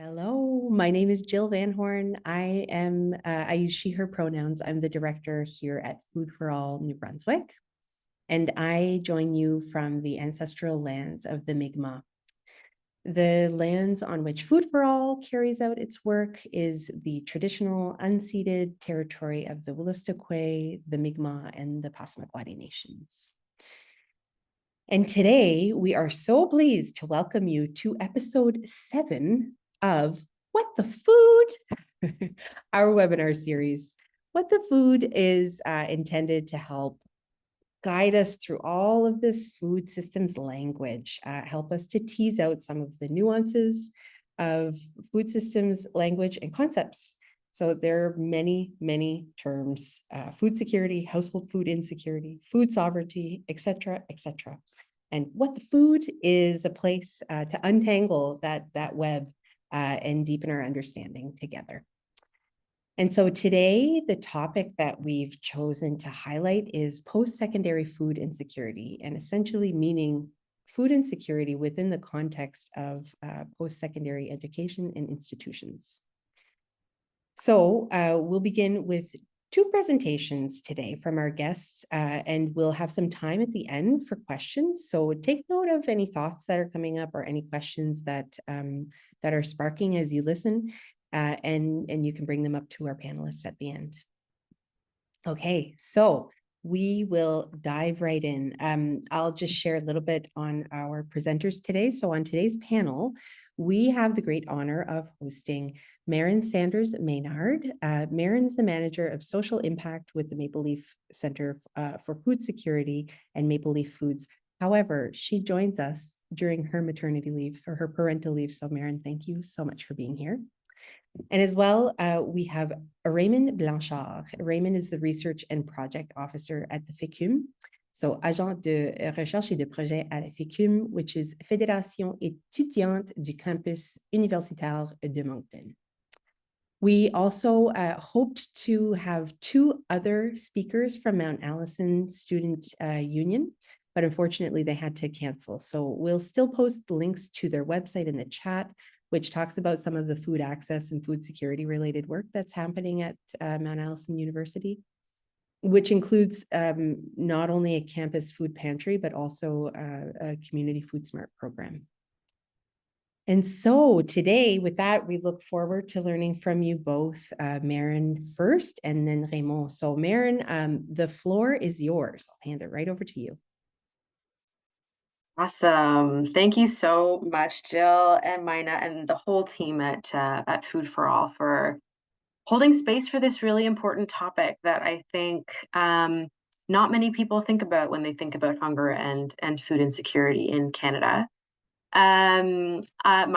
Hello, my name is Jill Van Horn. I use she, her pronouns. I'm the director here at Food for All, New Brunswick, and I join you from the ancestral lands of the Mi'kmaq. The lands on which Food for All carries out its work is the traditional unceded territory of the Wolastoqey, the Mi'kmaq, and the Passamaquoddy nations. And today we are so pleased to welcome you to episode 7 of What the Food, our webinar series. What the Food is intended to help guide us through all of this food systems language, help us to tease out some of the nuances of food systems language and concepts. So there are many, many terms: food security, household food insecurity, food sovereignty, etc., etc. And What the Food is a place to untangle that web and deepen our understanding together. And so today, the topic that we've chosen to highlight is post-secondary food insecurity, and essentially meaning food insecurity within the context of post-secondary education and institutions. So we'll begin with 2 presentations today from our guests, and we'll have some time at the end for questions. So take note of any thoughts that are coming up or any questions that are sparking as you listen, and you can bring them up to our panelists at the end. Okay, so we will dive right in. I'll just share a little bit on our presenters today. So on today's panel, we have the great honor of hosting Merryn Sanders Maynard. Merryn's the manager of social impact with the Maple Leaf Center for Food Security and Maple Leaf Foods. However, she joins us during her maternity leave or her parental leave. So Merryn, thank you so much for being here. And as well, we have Raymond Blanchard. Raymond is the research and project officer at the FÉCUM. So, agent de recherche et de projet à la FÉCUM, which is Fédération étudiante du campus universitaire de Moncton. We also hoped to have 2 other speakers from Mount Allison Student Union, but unfortunately they had to cancel. So we'll still post the links to their website in the chat, which talks about some of the food access and food security related work that's happening at Mount Allison University, which includes not only a campus food pantry, but also a community food smart program. And so today, with that, we look forward to learning from you both, Merryn first and then Raymond. So Merryn, the floor is yours. I'll hand it right over to you. Awesome. Thank you so much, Jill and Maynard and the whole team at Food for All for holding space for this really important topic that I think not many people think about when they think about hunger and food insecurity in Canada. My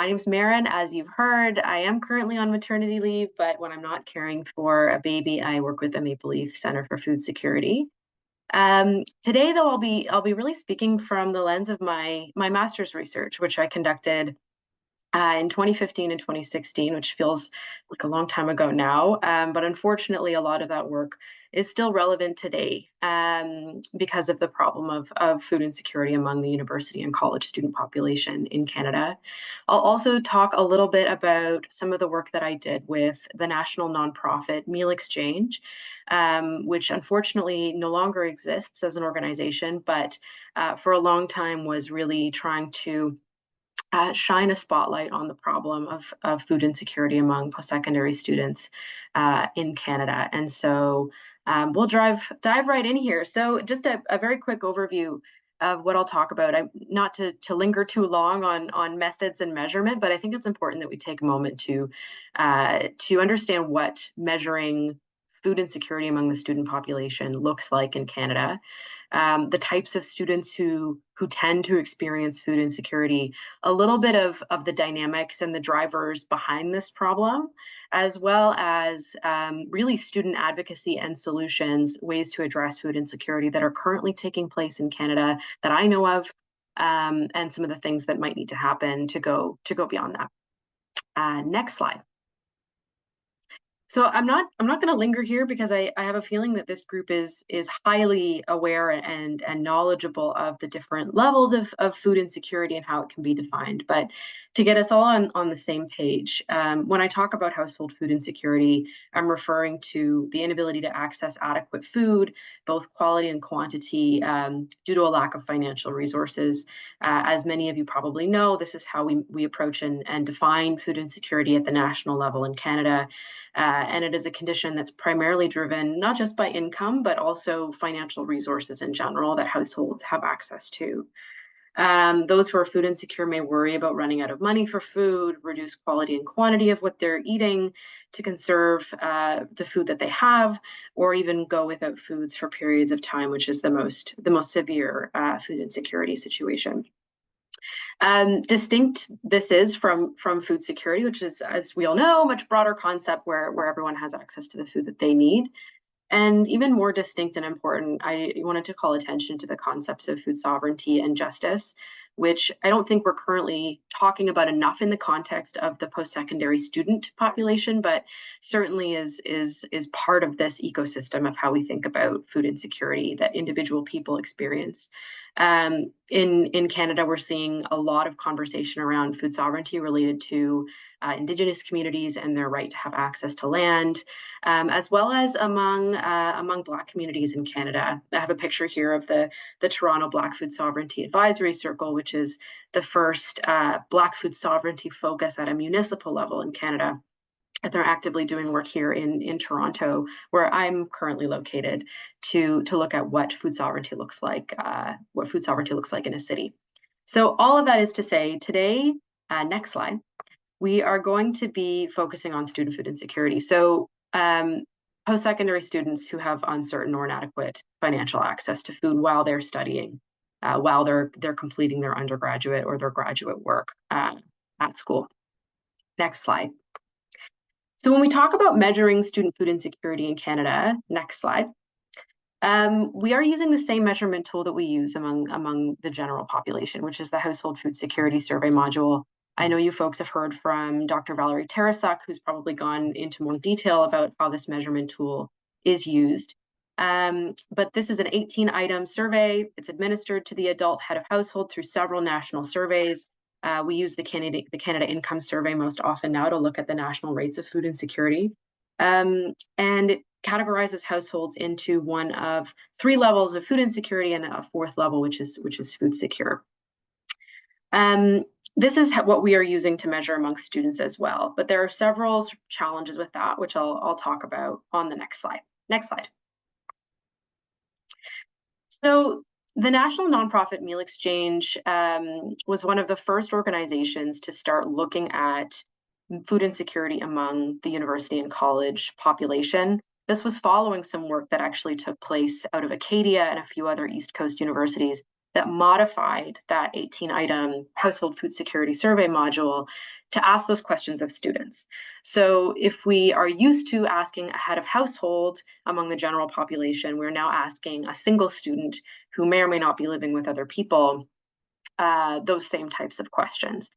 name's Merryn. As you've heard, I am currently on maternity leave, but when I'm not caring for a baby, I work with the Maple Leaf Center for Food Security. Today, though, I'll be really speaking from the lens of my master's research, which I conducted in 2015 and 2016, which feels like a long time ago now. But unfortunately, a lot of that work is still relevant today because of the problem of food insecurity among the university and college student population in Canada. I'll also talk a little bit about some of the work that I did with the national nonprofit Meal Exchange, which unfortunately no longer exists as an organization, but for a long time was really trying to shine a spotlight on the problem of food insecurity among post-secondary students in Canada. And so we'll dive right in here. So just a very quick overview of what I'll talk about. Not to linger too long on methods and measurement, but I think it's important that we take a moment to understand what measuring food insecurity among the student population looks like in Canada. The types of students who tend to experience food insecurity, a little bit of the dynamics and the drivers behind this problem, as well as really student advocacy and solutions, ways to address food insecurity that are currently taking place in Canada that I know of, and some of the things that might need to happen to go beyond that. Next slide. So I'm not going to linger here because I have a feeling that this group is highly aware and knowledgeable of the different levels of food insecurity and how it can be defined. But to get us all on the same page. When I talk about household food insecurity, I'm referring to the inability to access adequate food, both quality and quantity, due to a lack of financial resources. As many of you probably know, this is how we approach and define food insecurity at the national level in Canada. And it is a condition that's primarily driven not just by income, but also financial resources in general that households have access to. Those who are food insecure may worry about running out of money for food, reduce quality and quantity of what they're eating to conserve the food that they have, or even go without foods for periods of time, which is the most severe food insecurity situation. Distinct this is from food security, which is, as we all know, a much broader concept where everyone has access to the food that they need. And even more distinct and important, I wanted to call attention to the concepts of food sovereignty and justice, which I don't think we're currently talking about enough in the context of the post-secondary student population, but certainly is part of this ecosystem of how we think about food insecurity that individual people experience. In Canada, we're seeing a lot of conversation around food sovereignty related to Indigenous communities and their right to have access to land, as well as among Black communities in Canada. I have a picture here of the Toronto Black Food Sovereignty Advisory Circle, which is the first Black food sovereignty focus at a municipal level in Canada. And they're actively doing work here in Toronto, where I'm currently located, to look at what food sovereignty looks like, in a city. So all of that is to say, today, next slide, we are going to be focusing on student food insecurity. So post-secondary students who have uncertain or inadequate financial access to food while they're studying, while they're completing their undergraduate or their graduate work at school. Next slide. So when we talk about measuring student food insecurity in Canada, next slide, we are using the same measurement tool that we use among the general population, which is the Household Food Security Survey module. I know you folks have heard from Dr. Valerie Tarasuk, who's probably gone into more detail about how this measurement tool is used. But this is an 18-item survey. It's administered to the adult head of household through several national surveys. We use the Canada Income Survey most often now to look at the national rates of food insecurity. And it categorizes households into one of 3 levels of food insecurity and a 4th level, which is food secure. This is what we are using to measure amongst students as well, but there are several challenges with that, which I'll talk about on the next slide. Next slide. So the National Nonprofit Meal Exchange was one of the first organizations to start looking at food insecurity among the university and college population. This was following some work that actually took place out of Acadia and a few other East Coast universities that modified that 18-item household food security survey module to ask those questions of students. So if we are used to asking a head of household among the general population, we're now asking a single student who may or may not be living with other people those same types of questions.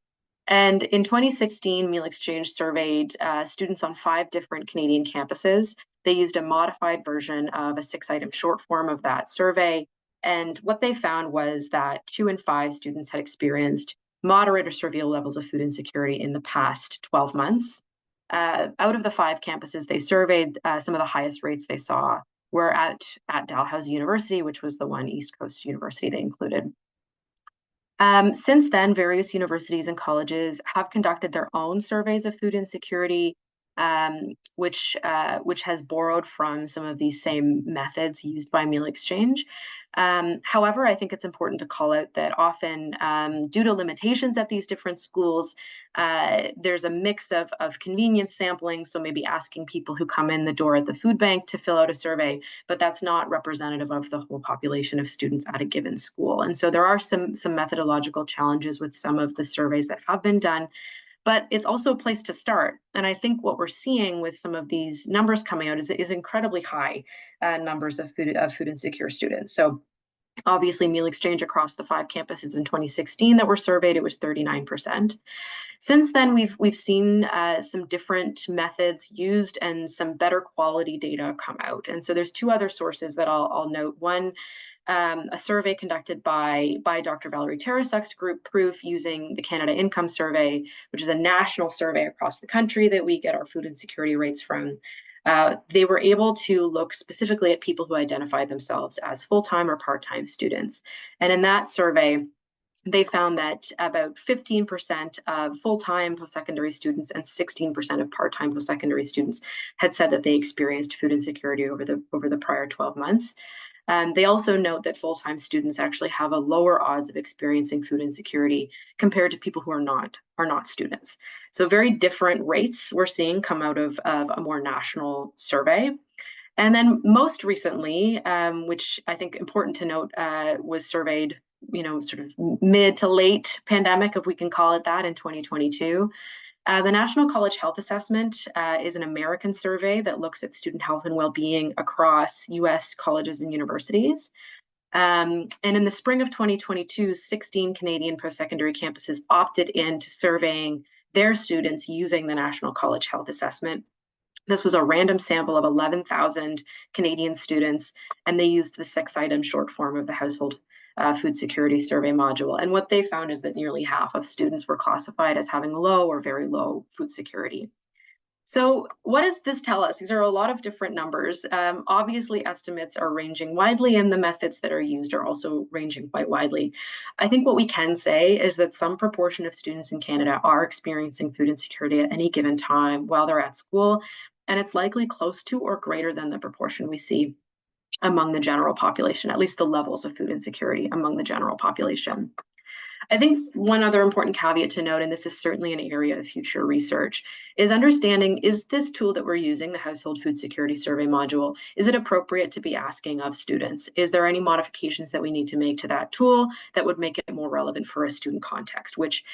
And in 2016, Meal Exchange surveyed students on 5 different Canadian campuses. They used a modified version of a 6-item short form of that survey. And what they found was that 2 in 5 students had experienced moderate or severe levels of food insecurity in the past 12 months. Out of the 5 campuses they surveyed, some of the highest rates they saw were at Dalhousie University, which was the one East Coast university they included. Since then, various universities and colleges have conducted their own surveys of food insecurity, which has borrowed from some of these same methods used by Meal Exchange. However, I think it's important to call out that often, due to limitations at these different schools, there's a mix of convenience sampling, so maybe asking people who come in the door at the food bank to fill out a survey, but that's not representative of the whole population of students at a given school. And so there are some methodological challenges with some of the surveys that have been done, but it's also a place to start. And I think what we're seeing with some of these numbers coming out is incredibly high numbers of food insecure students. So obviously, Meal Exchange across the 5 campuses in 2016 that were surveyed, it was 39%. Since then, we've seen some different methods used and some better quality data come out. And so there's 2 other sources that I'll note. One a survey conducted by Dr. Valerie Tarasuk's group, Proof, using the Canada Income Survey, which is a national survey across the country that we get our food insecurity rates from. They were able to look specifically at people who identified themselves as full-time or part-time students. And in that survey, they found that about 15% of full-time post-secondary students and 16% of part-time post-secondary students had said that they experienced food insecurity over the prior 12 months. They also note that full-time students actually have a lower odds of experiencing food insecurity compared to people who are not students. So very different rates we're seeing come out of a more national survey. And then most recently, which I think important to note, was surveyed, sort of mid to late pandemic, if we can call it that, in 2022. The National College Health Assessment is an American survey that looks at student health and well-being across US colleges and universities. And in the spring of 2022, 16 Canadian post-secondary campuses opted into surveying their students using the National College Health Assessment. This was a random sample of 11,000 Canadian students, and they used the 6-item short form of the Household Food Security Survey module. And what they found is that nearly half of students were classified as having low or very low food security. So what does this tell us? These are a lot of different numbers. Obviously, estimates are ranging widely, and the methods that are used are also ranging quite widely. I think what we can say is that some proportion of students in Canada are experiencing food insecurity at any given time while they're at school, and it's likely close to or greater than the proportion we see among the general population, at least the levels of food insecurity among the general population. I think one other important caveat to note, and this is certainly an area of future research, is understanding, is this tool that we're using, the Household Food Security Survey module, is it appropriate to be asking of students? Is there any modifications that we need to make to that tool that would make it more relevant for a student context, which,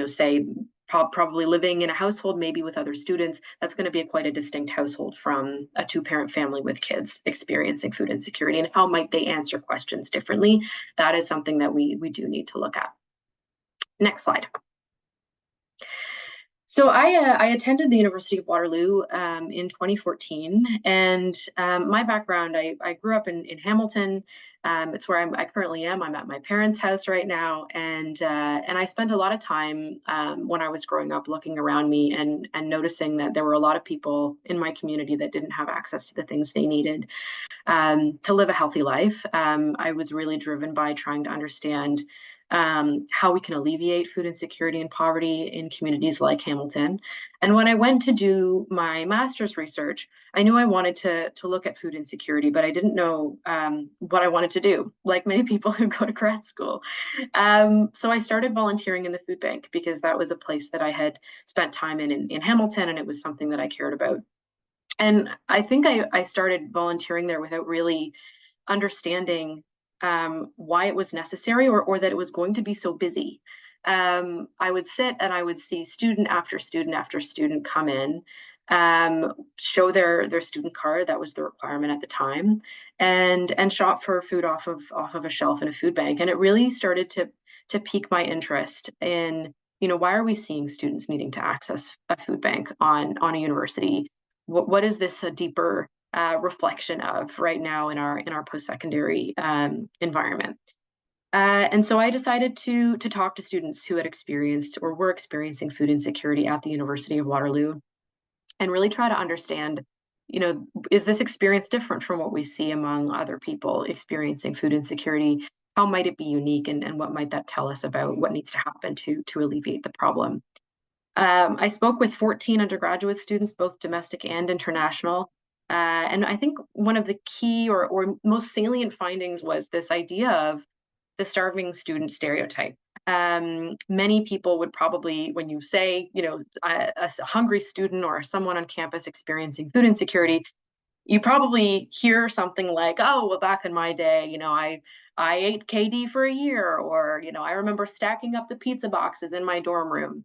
say, probably living in a household, maybe with other students, that's going to be quite a distinct household from a 2-parent family with kids experiencing food insecurity, and how might they answer questions differently? That is something that we do need to look at. Next slide. So I attended the University of Waterloo in 2014, and my background, I grew up in Hamilton. It's where I currently am. I'm at my parents' house right now, and I spent a lot of time when I was growing up looking around me and noticing that there were a lot of people in my community that didn't have access to the things they needed to live a healthy life. I was really driven by trying to understand how we can alleviate food insecurity and poverty in communities like Hamilton. And when I went to do my master's research, I knew I wanted to look at food insecurity, but I didn't know what I wanted to do, like many people who go to grad school. So I started volunteering in the food bank because that was a place that I had spent time in Hamilton, and it was something that I cared about. And I think I started volunteering there without really understanding why it was necessary, or that it was going to be so busy. I would sit and I would see student after student after student come in, show their student card, that was the requirement at the time, and shop for food off of a shelf in a food bank. And it really started to pique my interest in, why are we seeing students needing to access a food bank on a university? What is this a deeper reflection of right now in our post-secondary environment? And so I decided to talk to students who had experienced or were experiencing food insecurity at the University of Waterloo, and really try to understand, is this experience different from what we see among other people experiencing food insecurity? How might it be unique, and what might that tell us about what needs to happen to alleviate the problem? I spoke with 14 undergraduate students, both domestic and international. And I think one of the key or most salient findings was this idea of the starving student stereotype. Many people would probably, when you say, a hungry student or someone on campus experiencing food insecurity, you probably hear something like, oh, well, back in my day, I ate KD for a year, or, I remember stacking up the pizza boxes in my dorm room.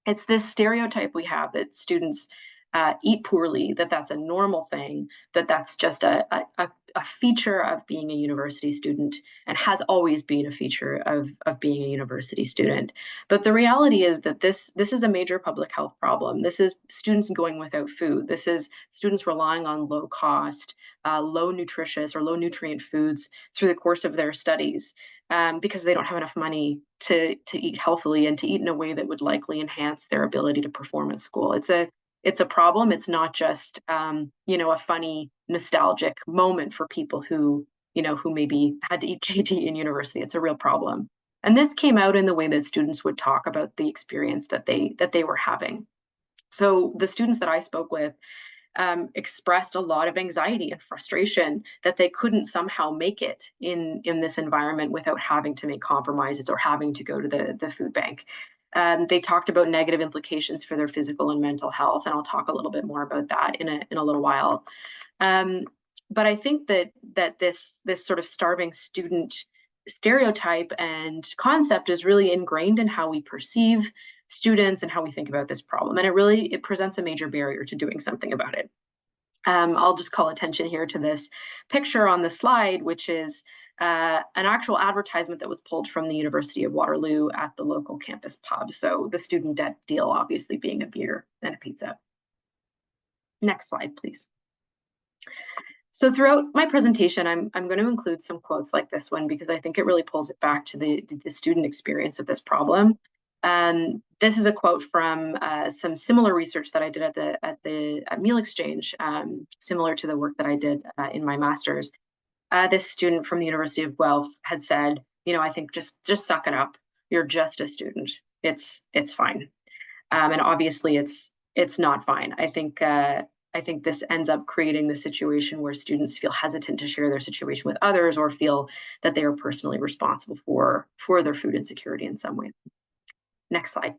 It's this stereotype we have that students eat poorly, that's a normal thing, that's just a feature of being a university student, and has always been a feature of being a university student. But the reality is that this is a major public health problem. This is students going without food. This is students relying on low cost, low nutritious or low nutrient foods through the course of their studies, because they don't have enough money to eat healthily and to eat in a way that would likely enhance their ability to perform at school. It's a problem. It's not just a funny nostalgic moment for people who maybe had to eat JT in university. It's a real problem. And this came out in the way that students would talk about the experience that they were having. So the students that I spoke with expressed a lot of anxiety and frustration that they couldn't somehow make it in this environment without having to make compromises or having to go to the food bank. They talked about negative implications for their physical and mental health, and I'll talk a little bit more about that in a little while. But I think that this sort of starving student stereotype and concept is really ingrained in how we perceive students and how we think about this problem. And it presents a major barrier to doing something about it. I'll just call attention here to this picture on the slide, which is an actual advertisement that was pulled from the University of Waterloo at the local campus pub. So the student debt deal obviously being a beer and a pizza. Next slide, please. So throughout my presentation, I'm going to include some quotes like this one because I think it really pulls it back to the student experience of this problem. This is a quote from some similar research that I did at Meal Exchange, similar to the work that I did in my master's. This student from the University of Guelph had said, I think just suck it up. You're just a student. It's fine. And obviously it's not fine. I think this ends up creating the situation where students feel hesitant to share their situation with others or feel that they are personally responsible for their food insecurity in some way. Next slide.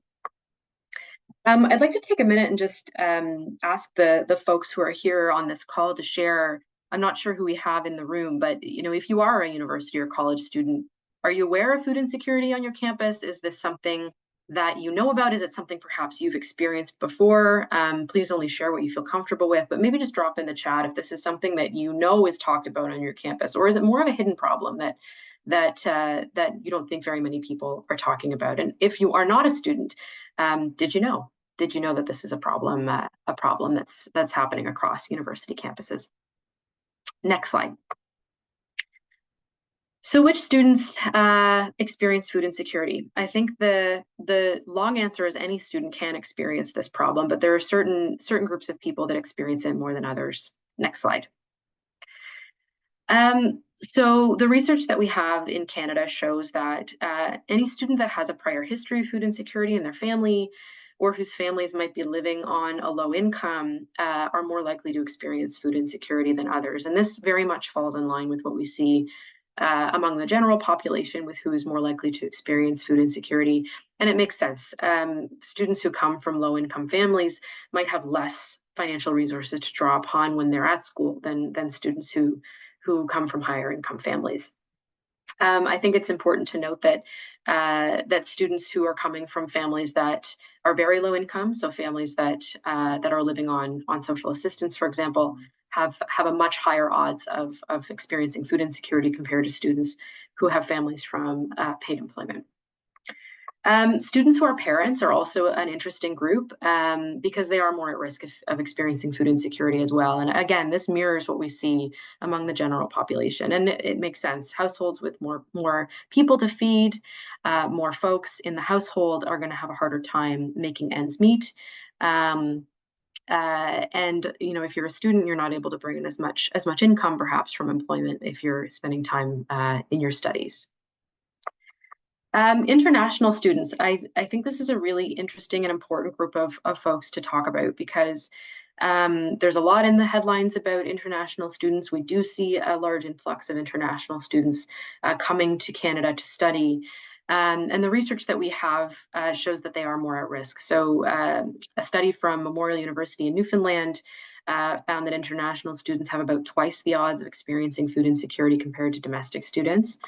I'd like to take a minute and just ask the folks who are here on this call to share. I'm not sure who we have in the room, but if you are a university or college student, are you aware of food insecurity on your campus? Is this something that you know about? Is it something perhaps you've experienced before? Please only share what you feel comfortable with, but maybe just drop in the chat if this is something that is talked about on your campus, or is it more of a hidden problem that you don't think very many people are talking about? And if you are not a student, did you know that this is a problem that's happening across university campuses? Next slide. So which students experience food insecurity? I think the long answer is any student can experience this problem, but there are certain groups of people that experience it more than others. Next slide. So the research that we have in Canada shows that any student that has a prior history of food insecurity in their family, or whose families might be living on a low income, are more likely to experience food insecurity than others. And this very much falls in line with what we see among the general population, with who is more likely to experience food insecurity. And it makes sense. Students who come from low income families might have less financial resources to draw upon when they're at school than students who come from higher income families. I think it's important to note that that students who are coming from families that are very low income, so families that are living on social assistance, for example, have a much higher odds of experiencing food insecurity compared to students who have families from paid employment. Students who are parents are also an interesting group because they are more at risk of experiencing food insecurity as well. And again, this mirrors what we see among the general population, and it makes sense. Households with more people to feed, more folks in the household are going to have a harder time making ends meet. And if you're a student, you're not able to bring in as much income perhaps from employment if you're spending time in your studies. International students, I think this is a really interesting and important group of folks to talk about because there's a lot in the headlines about international students. We do see a large influx of international students coming to Canada to study. And the research that we have shows that they are more at risk. So a study from Memorial University in Newfoundland found that international students have about twice the odds of experiencing food insecurity compared to domestic students.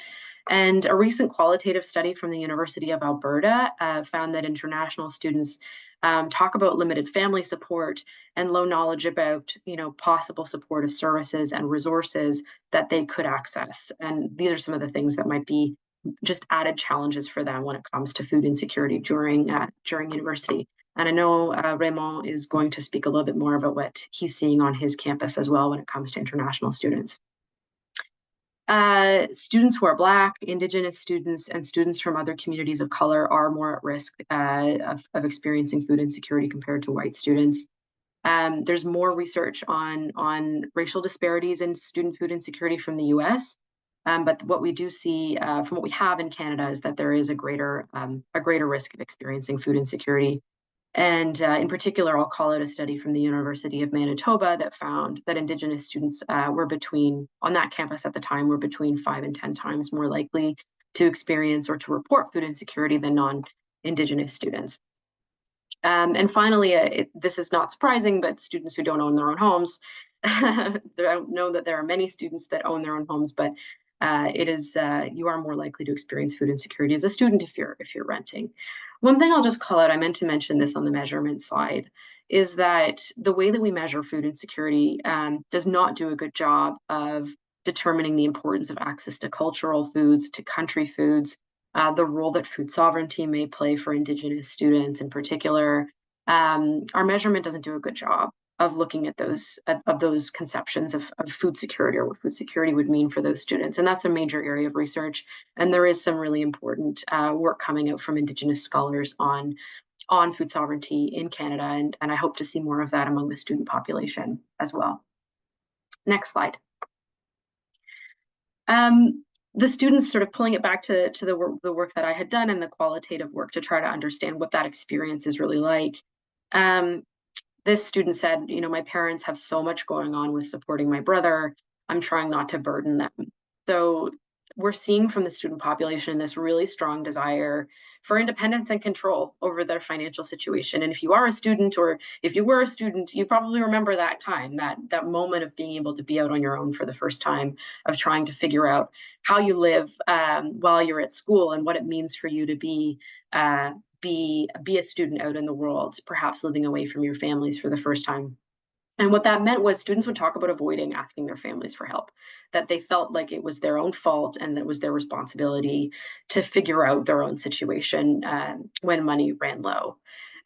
And a recent qualitative study from the University of Alberta found that international students talk about limited family support and low knowledge about, possible supportive services and resources that they could access. And these are some of the things that might be just added challenges for them when it comes to food insecurity during university. And I know Raymond is going to speak a little bit more about what he's seeing on his campus as well when it comes to international students. Students who are Black, Indigenous students, and students from other communities of color are more at risk of experiencing food insecurity compared to white students. There's more research on racial disparities in student food insecurity from the US. But what we do see from what we have in Canada is that there is a greater risk of experiencing food insecurity. And in particular, I'll call out a study from the University of Manitoba that found that Indigenous students on that campus at the time, were between 5 and 10 times more likely to experience or to report food insecurity than non-Indigenous students. And finally, this is not surprising, but students who don't own their own homes, I don't know that there are many students that own their own homes, but you are more likely to experience food insecurity as a student if you're renting. One thing I'll just call out, I meant to mention this on the measurement slide, is that the way that we measure food insecurity does not do a good job of determining the importance of access to cultural foods, to country foods, the role that food sovereignty may play for Indigenous students in particular. Our measurement doesn't do a good job of looking at those conceptions of food security, or what food security would mean for those students. And that's a major area of research. And there is some really important work coming out from Indigenous scholars on food sovereignty in Canada. And I hope to see more of that among the student population as well. Next slide. The students, sort of pulling it back to the work that I had done and the qualitative work to try to understand what that experience is really like. This student said, my parents have so much going on with supporting my brother. I'm trying not to burden them. So we're seeing from the student population this really strong desire for independence and control over their financial situation. And if you are a student, or if you were a student, you probably remember that time, that moment of being able to be out on your own for the first time, of trying to figure out how you live while you're at school, and what it means for you to be a student out in the world, perhaps living away from your families for the first time. And what that meant was students would talk about avoiding asking their families for help, that they felt like it was their own fault and that it was their responsibility to figure out their own situation when money ran low.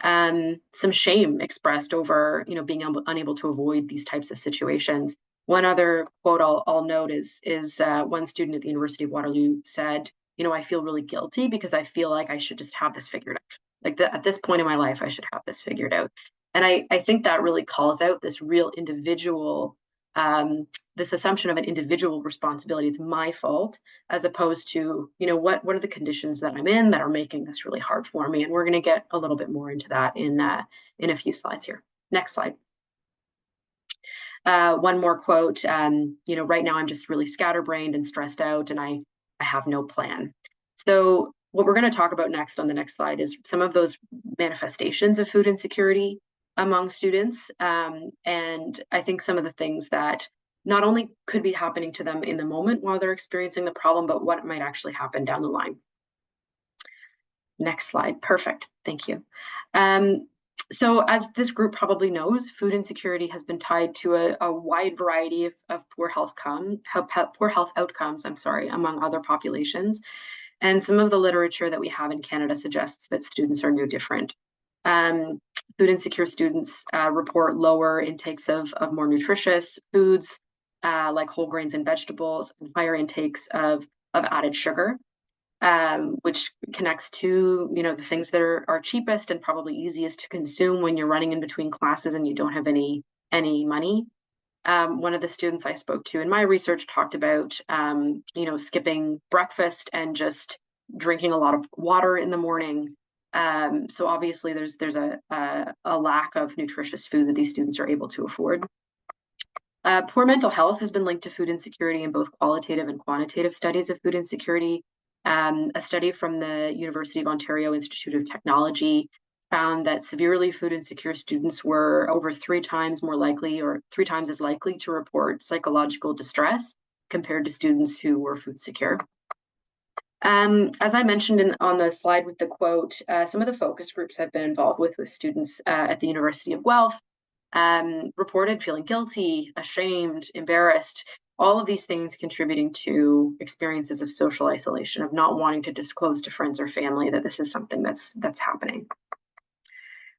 Some shame expressed over, being unable to avoid these types of situations. One other quote I'll note is one student at the University of Waterloo said, I feel really guilty because I feel like I should just have this figured out. Like at this point in my life, I should have this figured out. And I think that really calls out this real individual, this assumption of an individual responsibility. It's my fault, as opposed to, what are the conditions that I'm in that are making this really hard for me? And we're going to get a little bit more into that in a few slides here. Next slide. One more quote, right now I'm just really scatterbrained and stressed out, and I have no plan. So what we're going to talk about next on the next slide is some of those manifestations of food insecurity among students. And I think some of the things that not only could be happening to them in the moment while they're experiencing the problem, but what might actually happen down the line. Next slide. Perfect. Thank you. So as this group probably knows, food insecurity has been tied to a wide variety of poor health outcomes, among other populations. And some of the literature that we have in Canada suggests that students are no different. Food insecure students report lower intakes of more nutritious foods, like whole grains and vegetables, and higher intakes of added sugar. Which connects to, the things that are cheapest and probably easiest to consume when you're running in between classes and you don't have any money. One of the students I spoke to in my research talked about, skipping breakfast and just drinking a lot of water in the morning. So obviously there's a lack of nutritious food that these students are able to afford. Poor mental health has been linked to food insecurity in both qualitative and quantitative studies of food insecurity. A study from the University of Ontario Institute of Technology found that severely food insecure students were over 3 times more likely, or 3 times as likely, to report psychological distress compared to students who were food secure. As I mentioned on the slide with the quote, some of the focus groups I've been involved with students at the University of Guelph reported feeling guilty, ashamed, embarrassed, all of these things contributing to experiences of social isolation, of not wanting to disclose to friends or family that this is something that's happening.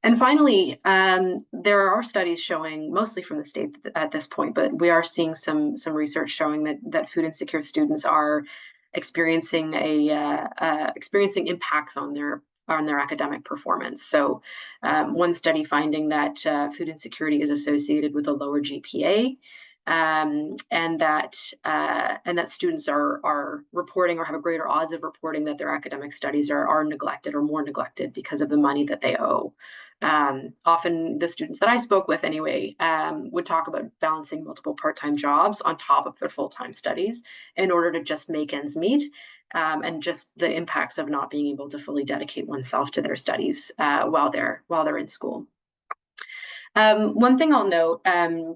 And finally, there are studies showing, mostly from the state at this point, but we are seeing some research showing that food insecure students are experiencing experiencing impacts on their academic performance. So, one study finding that food insecurity is associated with a lower GPA, and that students are reporting or have a greater odds of reporting that their academic studies are neglected or more neglected because of the money that they owe. Often the students that I spoke with anyway would talk about balancing multiple part-time jobs on top of their full-time studies in order to just make ends meet, and just the impacts of not being able to fully dedicate oneself to their studies while they're in school. One thing I'll note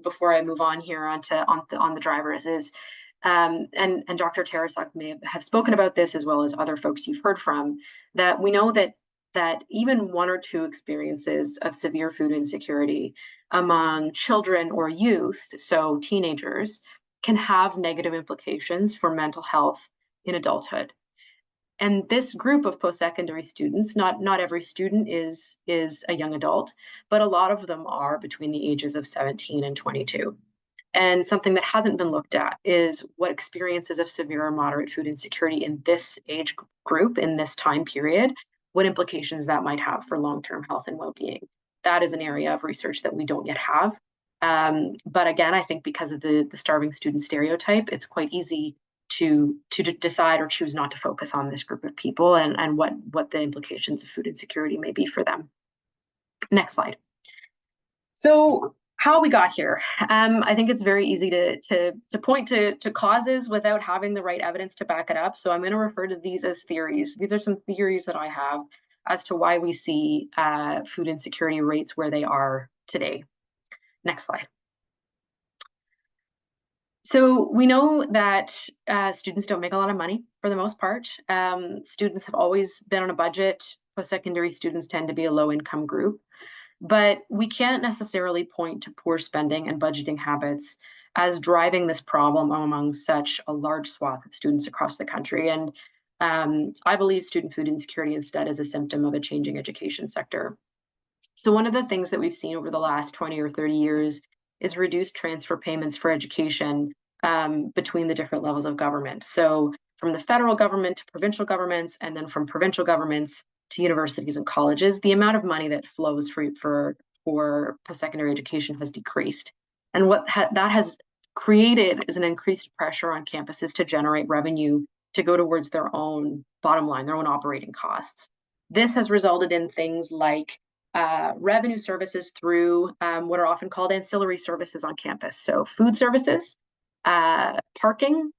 before I move on here on the drivers is, and Dr. Tarasak may have spoken about this as well as other folks you've heard from, that we know that even one or two experiences of severe food insecurity among children or youth, so teenagers, can have negative implications for mental health in adulthood. And this group of post-secondary students, not every student is a young adult, but a lot of them are between the ages of 17 and 22. And something that hasn't been looked at is what experiences of severe or moderate food insecurity in this age group, in this time period, what implications that might have for long-term health and well-being. That is an area of research that we don't yet have. But again, I think because of the starving student stereotype, it's quite easy to decide or choose not to focus on this group of people and what the implications of food insecurity may be for them. Next slide. So how we got here. I think it's very easy to point to causes without having the right evidence to back it up. So I'm going to refer to these as theories. These are some theories that I have as to why we see food insecurity rates where they are today. Next slide. So we know that students don't make a lot of money for the most part. Students have always been on a budget. Post-secondary students tend to be a low-income group. But we can't necessarily point to poor spending and budgeting habits as driving this problem among such a large swath of students across the country. And I believe student food insecurity instead is a symptom of a changing education sector. So one of the things that we've seen over the last 20 or 30 years is reduced transfer payments for education between the different levels of government. So from the federal government to provincial governments, and then from provincial governments to universities and colleges, the amount of money that flows for post-secondary education has decreased. And what that has created is an increased pressure on campuses to generate revenue to go towards their own bottom line, their own operating costs. This has resulted in things like revenue services through what are often called ancillary services on campus. So food services, parking,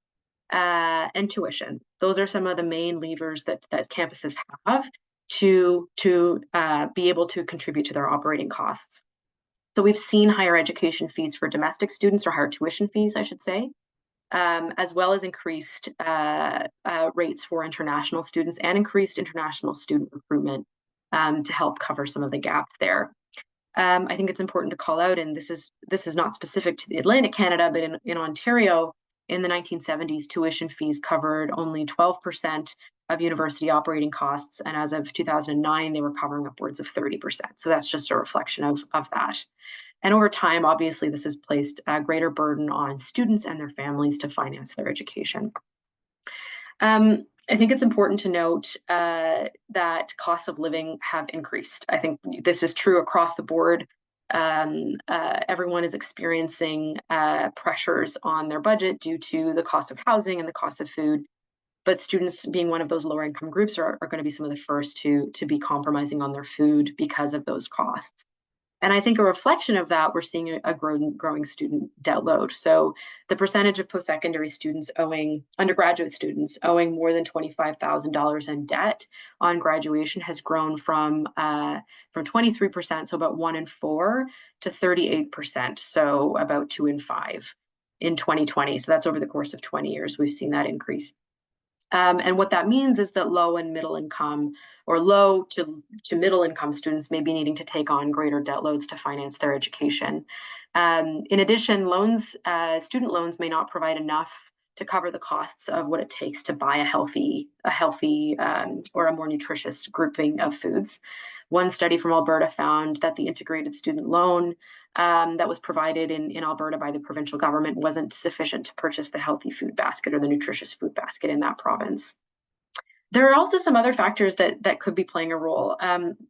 and tuition. Those are some of the main levers that campuses have to be able to contribute to their operating costs. So we've seen higher education fees for domestic students, or higher tuition fees, I should say, as well as increased rates for international students and increased international student recruitment to help cover some of the gaps there. I think it's important to call out, and this is not specific to the Atlantic Canada, but in Ontario, in the 1970s, tuition fees covered only 12% of university operating costs, and as of 2009, they were covering upwards of 30%. So that's just a reflection of that. And over time, obviously, this has placed a greater burden on students and their families to finance their education. I think it's important to note that costs of living have increased. I think this is true across the board. Everyone is experiencing pressures on their budget due to the cost of housing and the cost of food. But students, being one of those lower income groups, are going to be some of the first to be compromising on their food because of those costs. And I think a reflection of that, we're seeing a growing student debt load. So the percentage of post-secondary students undergraduate students owing more than $25,000 in debt on graduation has grown from 23%, so about 1 in 4, to 38%, so about 2 in 5 in 2020. So that's over the course of 20 years, we've seen that increase. And what that means is that low and middle income, or low to middle income students, may be needing to take on greater debt loads to finance their education. In addition, student loans may not provide enough to cover the costs of what it takes to buy a healthy or a more nutritious grouping of foods. One study from Alberta found that the integrated student loan that was provided in Alberta by the provincial government wasn't sufficient to purchase the healthy food basket or the nutritious food basket in that province. There are also some other factors that could be playing a role.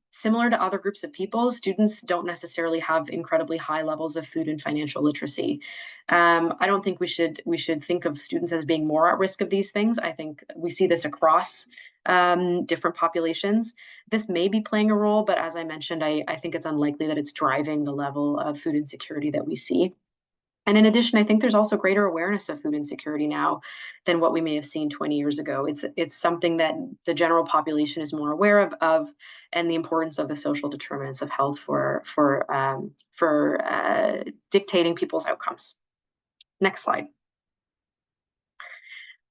Similar to other groups of people, students don't necessarily have incredibly high levels of food and financial literacy. I don't think we should think of students as being more at risk of these things. I think we see this across different populations. This may be playing a role, but as I mentioned, I think it's unlikely that it's driving the level of food insecurity that we see. And in addition, I think there's also greater awareness of food insecurity now than what we may have seen 20 years ago. It's something that the general population is more aware of and the importance of the social determinants of health for dictating people's outcomes. Next slide.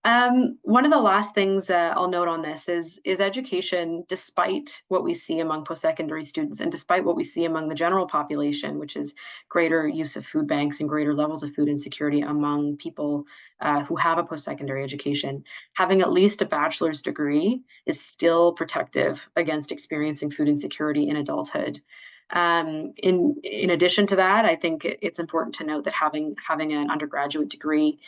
One of the last things I'll note on this is education, despite what we see among post-secondary students and despite what we see among the general population, which is greater use of food banks and greater levels of food insecurity among people who have a post-secondary education, having at least a bachelor's degree is still protective against experiencing food insecurity in adulthood. In addition to that, I think it's important to note that having an undergraduate degree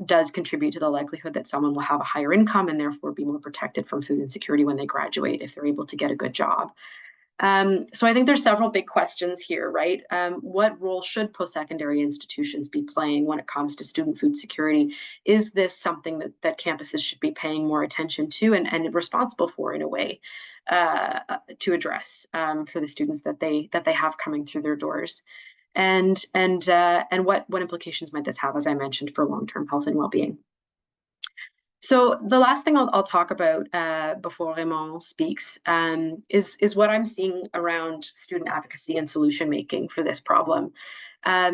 does contribute to the likelihood that someone will have a higher income and therefore be more protected from food insecurity when they graduate if they're able to get a good job. So I think there's several big questions here, right? What role should post-secondary institutions be playing when it comes to student food security? Is this something that campuses should be paying more attention to and responsible for in a way to address for the students that they have coming through their doors? And what implications might this have, as I mentioned, for long-term health and well-being? So the last thing I'll talk about before Raymond speaks is what I'm seeing around student advocacy and solution making for this problem.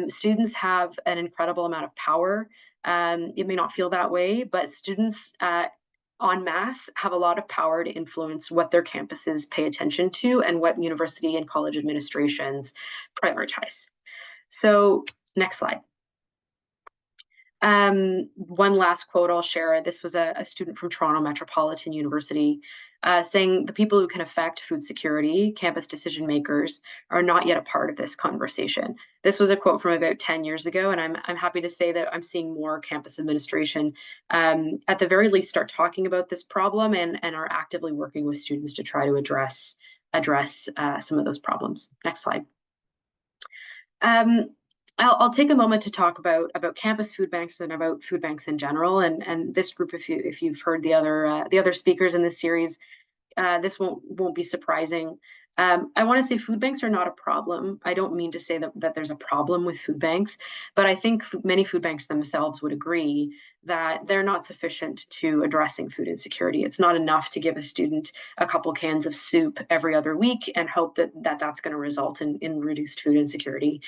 Students have an incredible amount of power. It may not feel that way, but students en masse have a lot of power to influence what their campuses pay attention to and what university and college administrations prioritize. So next slide. One last quote I'll share. This was a student from Toronto Metropolitan University saying the people who can affect food security, campus decision makers, are not yet a part of this conversation. This was a quote from about 10 years ago, and I'm happy to say that I'm seeing more campus administration at the very least start talking about this problem and are actively working with students to try to address some of those problems. Next slide. I'll take a moment to talk about campus food banks and about food banks in general. And this group, if you've heard the other speakers in this series, this won't be surprising. I want to say food banks are not a problem. I don't mean to say that there's a problem with food banks, but I think many food banks themselves would agree that they're not sufficient to addressing food insecurity. It's not enough to give a student a couple cans of soup every other week and hope that that's going to result in reduced food insecurity.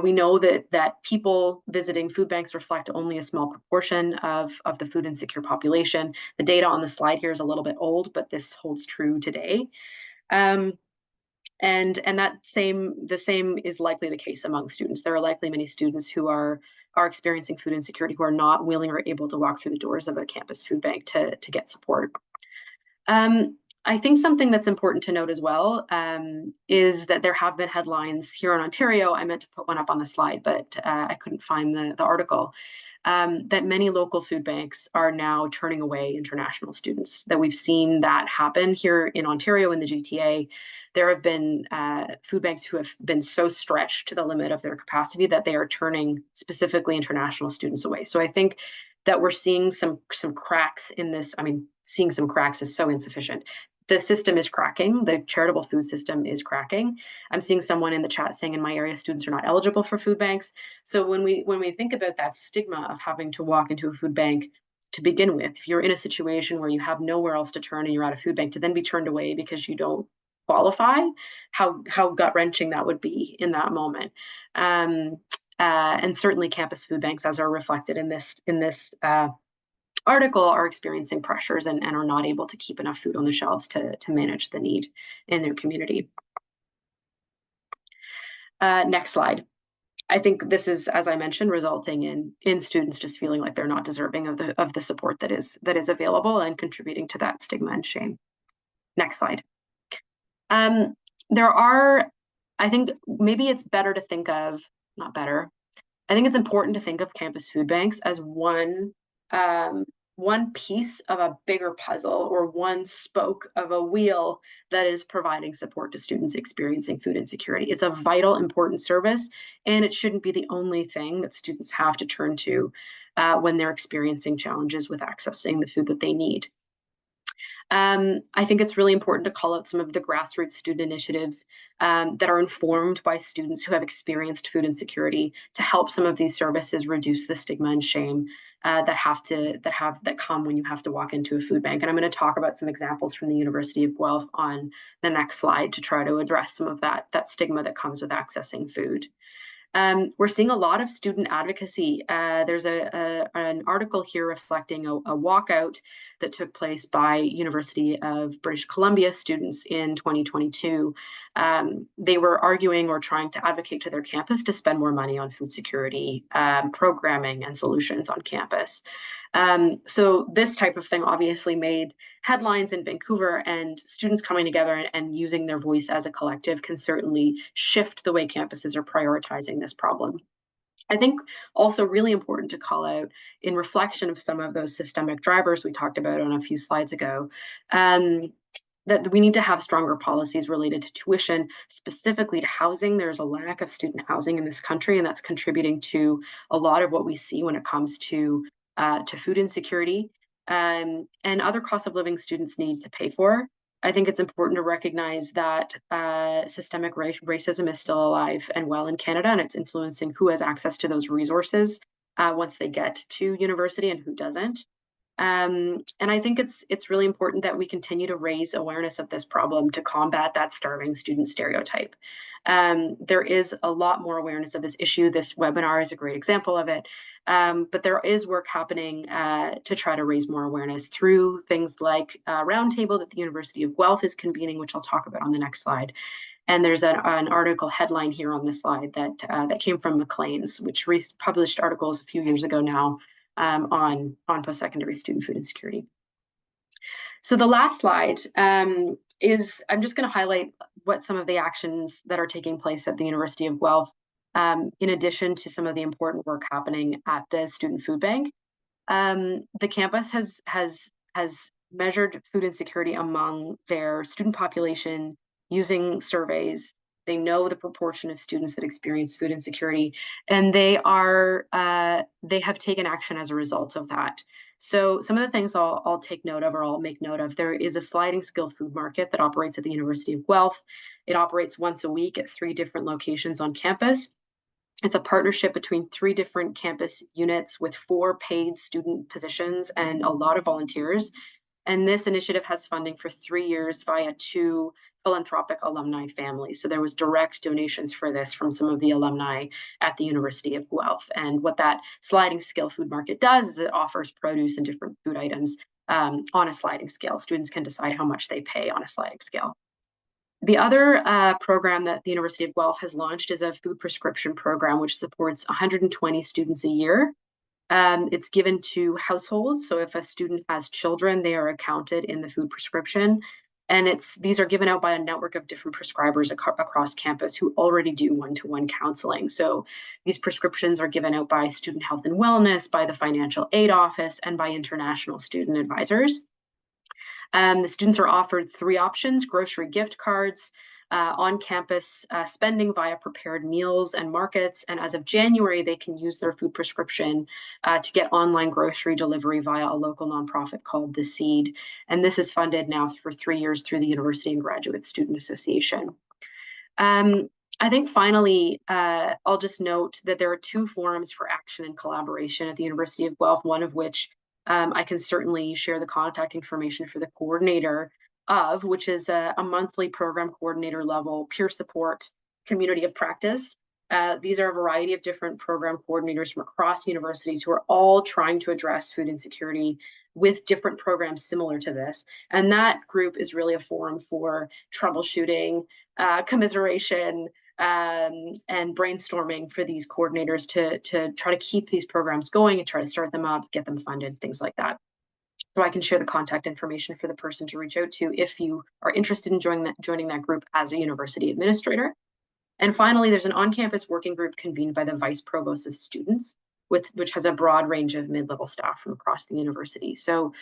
We know that people visiting food banks reflect only a small proportion of the food insecure population. The data on the slide here is a little bit old, but this holds true today. And the same is likely the case among students. There are likely many students who are experiencing food insecurity who are not willing or able to walk through the doors of a campus food bank to get support. I think something that's important to note as well is that there have been headlines here in Ontario. I meant to put one up on the slide, but I couldn't find the article. That many local food banks are now turning away international students, that we've seen that happen here in Ontario in the GTA. There have been food banks who have been so stretched to the limit of their capacity that they are turning specifically international students away. So I think that we're seeing some cracks in this. I mean, seeing some cracks is so insufficient. The system is cracking. The charitable food system is cracking. I'm seeing someone in the chat saying in my area, students are not eligible for food banks. So when we think about that stigma of having to walk into a food bank to begin with, if you're in a situation where you have nowhere else to turn and you're at a food bank, to then be turned away because you don't qualify, how gut-wrenching that would be in that moment. And certainly campus food banks, as are reflected in this article, are experiencing pressures and are not able to keep enough food on the shelves to manage the need in their community. Next slide. I think this is, as I mentioned, resulting in students just feeling like they're not deserving of the support that is available and contributing to that stigma and shame. Next slide. There are, I think maybe it's better to think of, not better, I think it's important to think of campus food banks as one piece of a bigger puzzle, or one spoke of a wheel that is providing support to students experiencing food insecurity. It's a vital, important service, and it shouldn't be the only thing that students have to turn to when they're experiencing challenges with accessing the food that they need. I think it's really important to call out some of the grassroots student initiatives that are informed by students who have experienced food insecurity to help some of these services reduce the stigma and shame that come when you have to walk into a food bank. And I'm going to talk about some examples from the University of Guelph on the next slide to try to address some of that stigma that comes with accessing food. We're seeing a lot of student advocacy. There's an article here reflecting a walkout that took place by University of British Columbia students in 2022. They were arguing or trying to advocate to their campus to spend more money on food security programming and solutions on campus. So this type of thing obviously made headlines in Vancouver, and students coming together and using their voice as a collective can certainly shift the way campuses are prioritizing this problem. I think also really important to call out, in reflection of some of those systemic drivers we talked about on a few slides ago, that we need to have stronger policies related to tuition, specifically to housing. There's a lack of student housing in this country, and that's contributing to a lot of what we see when it comes to food insecurity and other costs of living students need to pay for. I think it's important to recognize that systemic racism is still alive and well in Canada, and it's influencing who has access to those resources once they get to university and who doesn't. And I think it's really important that we continue to raise awareness of this problem to combat that starving student stereotype. There is a lot more awareness of this issue. This webinar is a great example of it. But there is work happening to try to raise more awareness through things like a roundtable that the University of Guelph is convening, which I'll talk about on the next slide. And there's an article headline here on this slide that came from Maclean's, which published articles a few years ago now on post-secondary student food insecurity. So the last slide is, I'm just going to highlight what some of the actions that are taking place at the University of Guelph, in addition to some of the important work happening at the Student Food Bank. The campus has measured food insecurity among their student population using surveys. They know the proportion of students that experience food insecurity, and they have taken action as a result of that. So some of the things I'll take note of, or I'll make note of, there is a sliding scale food market that operates at the University of Guelph. It operates once a week at 3 different locations on campus. It's a partnership between 3 different campus units with 4 paid student positions and a lot of volunteers. And this initiative has funding for 3 years via 2 philanthropic alumni families. So there was direct donations for this from some of the alumni at the University of Guelph. And what that sliding scale food market does is it offers produce and different food items on a sliding scale. Students can decide how much they pay on a sliding scale. The other program that the University of Guelph has launched is a food prescription program, which supports 120 students a year. It's given to households. So if a student has children, they are accounted in the food prescription. And these are given out by a network of different prescribers across campus who already do one-to-one counseling. So these prescriptions are given out by Student Health and Wellness, by the Financial Aid Office, and by international student advisors. The students are offered 3 options: grocery gift cards, on-campus spending via prepared meals and markets. And as of January, they can use their food prescription to get online grocery delivery via a local nonprofit called The Seed. And this is funded now for 3 years through the University and Graduate Student Association. I think finally, I'll just note that there are 2 forums for action and collaboration at the University of Guelph, one of which I can certainly share the contact information for the coordinator of, which is a monthly program coordinator level peer support community of practice. These are a variety of different program coordinators from across universities who are all trying to address food insecurity with different programs similar to this. And that group is really a forum for troubleshooting, commiseration, and brainstorming for these coordinators to try to keep these programs going and try to start them up, get them funded, things like that. So I can share the contact information for the person to reach out to if you are interested in joining that group as a university administrator. And finally, there's an on-campus working group convened by the Vice Provost of Students, which has a broad range of mid-level staff from across the university. So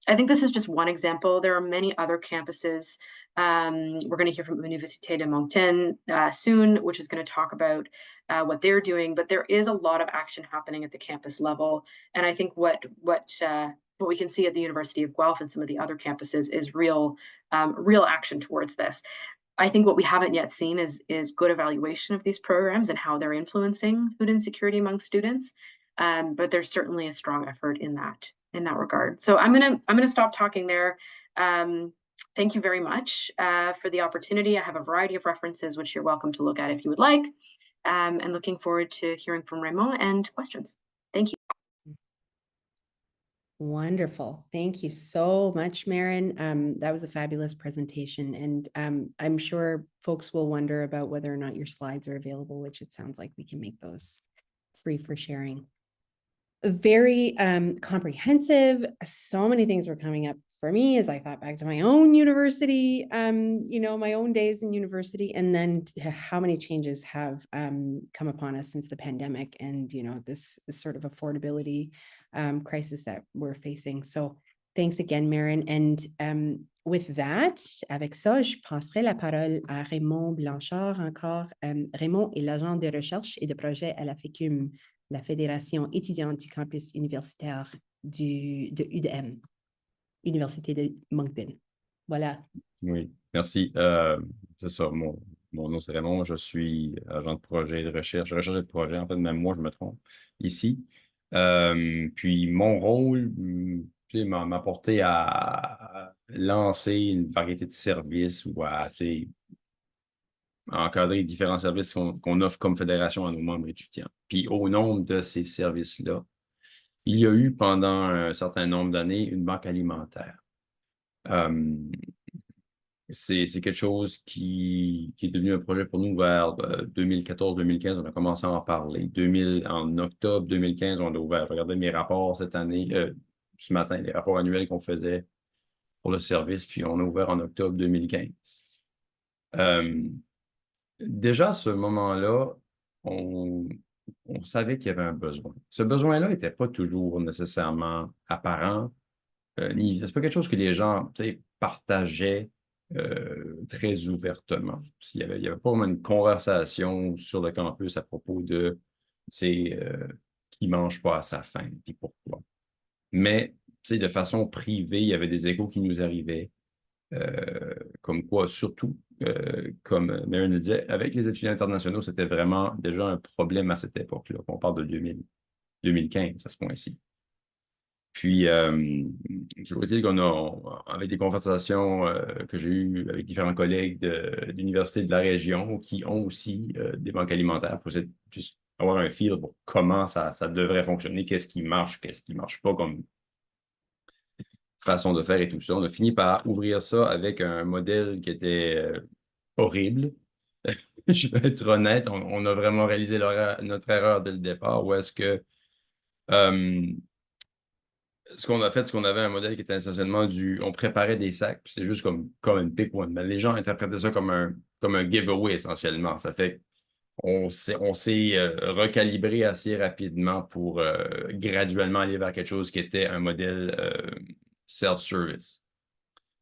I think this is just one example. There are many other campuses. We're going to hear from Université de Moncton soon, which is going to talk about what they're doing. But there is a lot of action happening at the campus level. And I think what we can see at the University of Guelph and some of the other campuses is real action towards this. I think what we haven't yet seen is good evaluation of these programs and how they're influencing food insecurity among students. But there's certainly a strong effort in that regard. So I'm gonna stop talking there. Thank you very much for the opportunity. I have a variety of references which you're welcome to look at if you would like. And looking forward to hearing from Raymond and questions. Thank you. Wonderful. Thank you so much, Merryn. That was a fabulous presentation. And I'm sure folks will wonder about whether or not your slides are available, which it sounds like we can make those free for sharing. Very comprehensive. So many things were coming up for me as I thought back to my own university, my own days in university, and then how many changes have come upon us since the pandemic and, this sort of affordability crisis that we're facing. So thanks again, Merryn. And with that, avec ça, je passerai la parole à Raymond Blanchard encore. Raymond est l'agent de recherche et de projet à la FÉCUM, la Fédération étudiante du campus universitaire de UDM, Université de Moncton. Voilà. Oui, merci. C'est ça, mon nom c'est Raymond, je suis agent de projet de recherche et de projet, en fait, même moi je me trompe, ici. Puis mon rôle m'a porté à lancer une variété de services ou à encadrer différents services qu'on offre comme fédération à nos membres étudiants. Puis au nombre de ces services-là, il y a eu pendant un certain nombre d'années une banque alimentaire. C'est quelque chose qui est devenu un projet pour nous vers 2014-2015. On a commencé à en parler. En octobre 2015, on a ouvert. Je regardais mes rapports cette année, ce matin, les rapports annuels qu'on faisait pour le service, puis on a ouvert en octobre 2015. Déjà, à ce moment-là, on savait qu'il y avait un besoin. Ce besoin-là n'était pas toujours nécessairement apparent. C'est pas quelque chose que les gens partageaient très ouvertement. Il y avait pas vraiment une conversation sur le campus à propos de qui ne mange pas à sa faim, puis pourquoi. Mais de façon privée, il y avait des échos qui nous arrivaient, comme quoi, surtout, comme Merryn le disait, avec les étudiants internationaux, c'était vraiment déjà un problème à cette époque-là. On parle de 2015 à ce point-ci. Puis, toujours est-il avec des conversations que j'ai eues avec différents collègues d'universités de la région qui ont aussi des banques alimentaires pour essayer de juste avoir un feel pour comment ça devrait fonctionner, qu'est-ce qui marche pas comme façon de faire et tout ça. On a fini par ouvrir ça avec un modèle qui était horrible. Je vais être honnête, on a vraiment réalisé notre erreur dès le départ, où est-ce que ce qu'on a fait, c'est qu'on avait un modèle qui était essentiellement on préparait des sacs, puis c'était juste comme une pick one. Mais les gens interprétaient ça comme un giveaway essentiellement. Ça fait qu'on s'est recalibré assez rapidement pour graduellement aller vers quelque chose qui était un modèle self-service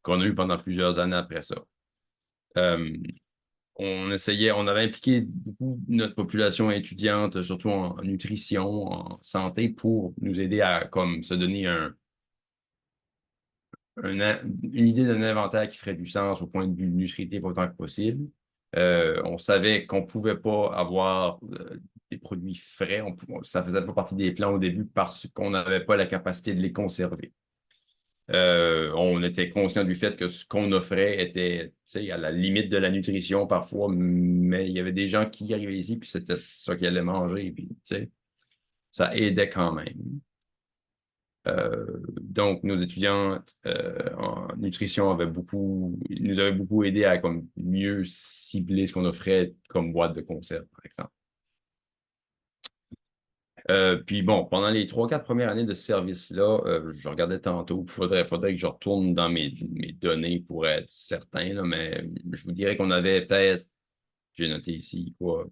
qu'on a eu pendant plusieurs années après ça. On avait impliqué beaucoup notre population étudiante, surtout en nutrition, en santé, pour nous aider à se donner une idée d'un inventaire qui ferait du sens au point de vue nutritif autant que possible. On savait qu'on ne pouvait pas avoir des produits frais. Ça ne faisait pas partie des plans au début parce qu'on n'avait pas la capacité de les conserver. On était conscient du fait que ce qu'on offrait était à la limite de la nutrition parfois, mais il y avait des gens qui arrivaient ici, puis c'était ça qu'ils allaient manger, puis ça aidait quand même. Donc, nos étudiantes en nutrition nous avaient beaucoup aidé à comme, mieux cibler ce qu'on offrait comme boîte de conserve, par exemple. Puis bon, pendant les 3-4 premières années de ce service-là, je regardais tantôt, faudrait que je retourne dans mes données pour être certain, là, mais je vous dirais qu'on avait peut-être, j'ai noté ici, quoi,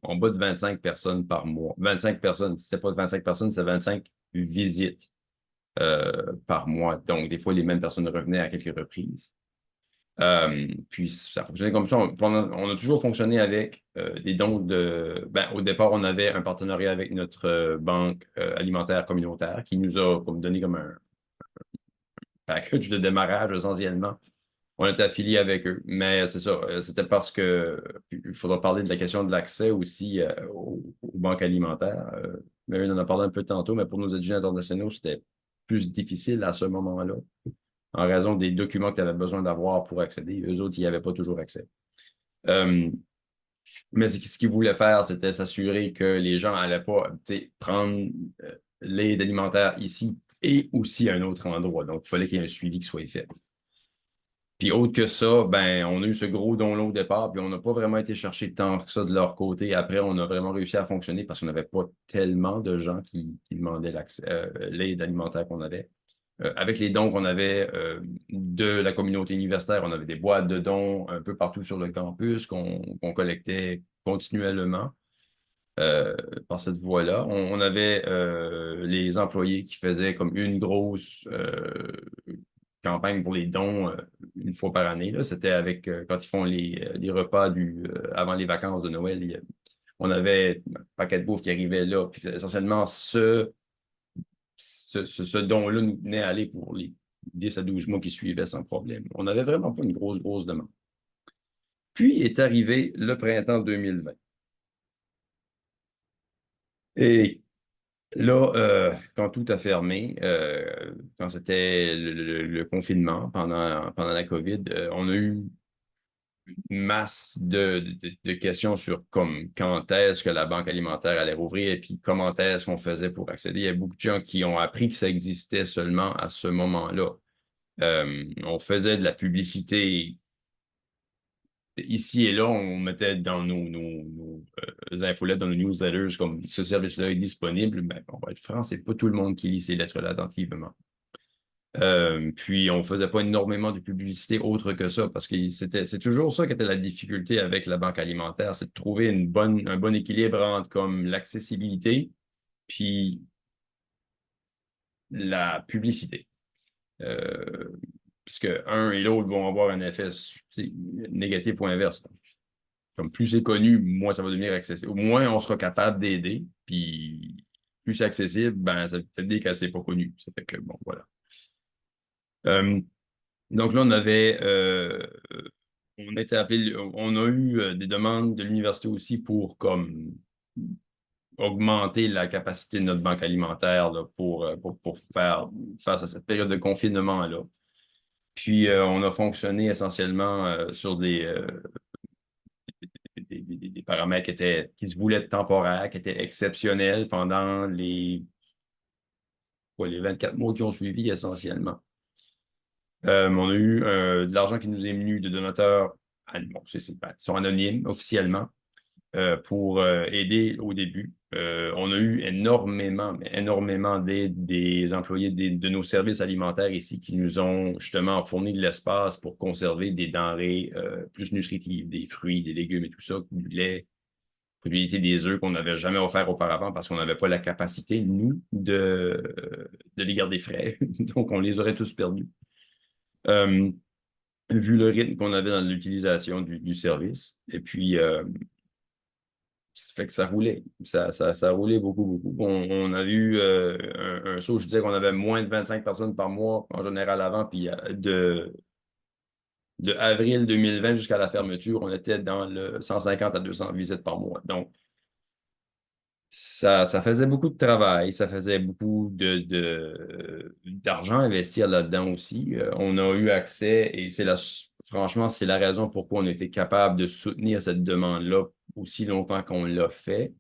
en bas de 25 personnes par mois. 25 personnes, si c'est pas 25 personnes, c'est 25 visites par mois. Donc, des fois, les mêmes personnes revenaient à quelques reprises. Puis ça fonctionnait comme ça. On a toujours fonctionné avec des dons au départ, on avait un partenariat avec notre banque alimentaire communautaire qui nous a donné comme un package de démarrage essentiellement. On était affilié avec eux. Mais c'est ça, c'était parce que il faudra parler de la question de l'accès aussi aux banques alimentaires. Merryn en a parlé un peu tantôt, mais pour nos étudiants internationaux, c'était plus difficile à ce moment-là, en raison des documents que tu avais besoin d'avoir pour accéder. Eux autres, ils n'y avaient pas toujours accès. Mais ce qu'ils voulaient faire, c'était s'assurer que les gens n'allaient pas prendre l'aide alimentaire ici et aussi à un autre endroit. Donc, il fallait qu'il y ait un suivi qui soit fait. Puis autre que ça, ben, on a eu ce gros don-là au départ, puis on n'a pas vraiment été chercher tant que ça de leur côté. Après, on a vraiment réussi à fonctionner parce qu'on n'avait pas tellement de gens qui demandaient l'aide alimentaire qu'on avait. Avec les dons qu'on avait de la communauté universitaire, on avait des boîtes de dons un peu partout sur le campus qu'on collectait continuellement par cette voie-là. On avait les employés qui faisaient comme une grosse campagne pour les dons une fois par année. C'était avec quand ils font les repas avant les vacances de Noël. On avait un paquet de bouffe qui arrivait là. Puis essentiellement, ce don-là nous tenait à aller pour les 10 à 12 mois qui suivaient sans problème. On n'avait vraiment pas une grosse demande. Puis est arrivé le printemps 2020. Et là, quand tout a fermé, quand c'était le confinement pendant la COVID, on a eu une masse de questions sur comme quand est-ce que la banque alimentaire allait rouvrir et puis comment est-ce qu'on faisait pour accéder. Il y a beaucoup de gens qui ont appris que ça existait seulement à ce moment-là. On faisait de la publicité ici et là, on mettait dans nos infolettes, dans nos newsletters, comme ce service-là est disponible. Ben, on va être franc, c'est pas tout le monde qui lit ces lettres-là attentivement. Puis, on faisait pas énormément de publicité autre que ça, parce que c'est toujours ça qui était la difficulté avec la banque alimentaire, c'est de trouver un bon équilibre entre comme l'accessibilité puis la publicité. Puisque un et l'autre vont avoir un effet négatif ou inverse. Comme plus c'est connu, moins ça va devenir accessible. Au moins, on sera capable d'aider. Puis plus c'est accessible, ben, ça veut dire que c'est pas connu. Ça fait que, bon, voilà. Donc là, on était appelé, on a eu des demandes de l'université aussi pour comme augmenter la capacité de notre banque alimentaire là, pour faire face à cette période de confinement-là. Puis, on a fonctionné essentiellement sur des paramètres qui se voulaient temporaires, qui étaient exceptionnels pendant les 24 mois qui ont suivi essentiellement. On a eu de l'argent qui nous est venu de donateurs, ils sont anonymes officiellement, pour aider au début. On a eu énormément d'aide des employés de nos services alimentaires ici qui nous ont justement fourni de l'espace pour conserver des denrées plus nutritives, des fruits, des légumes et tout ça, du lait, des œufs qu'on n'avait jamais offert auparavant parce qu'on n'avait pas la capacité, nous, de les garder frais. Donc, on les aurait tous perdus. Vu le rythme qu'on avait dans l'utilisation du service. Et puis, ça fait que ça roulait. Ça roulait beaucoup. On a eu un saut, je disais qu'on avait moins de 25 personnes par mois en général avant, puis de avril 2020 jusqu'à la fermeture, on était dans le 150 à 200 visites par mois. Donc, ça faisait beaucoup de travail, ça faisait beaucoup d'argent à investir là-dedans aussi. On a eu accès, et franchement, c'est la raison pourquoi on a été capable de soutenir cette demande-là aussi longtemps qu'on l'a fait.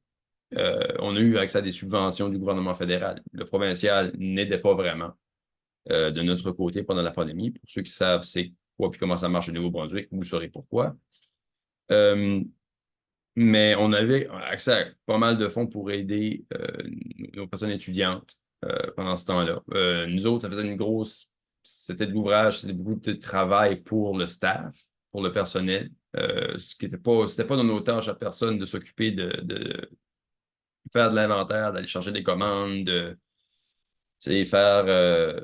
on a eu accès à des subventions du gouvernement fédéral. Le provincial n'aidait pas vraiment de notre côté pendant la pandémie. Pour ceux qui savent c'est quoi et comment ça marche au Nouveau-Brunswick, vous saurez pourquoi. Mais on avait accès à pas mal de fonds pour aider nos personnes étudiantes pendant ce temps-là. Nous autres, ça faisait une grosse... C'était de l'ouvrage, c'était beaucoup de travail pour le staff, pour le personnel. Ce qui c'était pas dans nos tâches à personne de s'occuper de faire de l'inventaire, d'aller chercher des commandes, de faire... à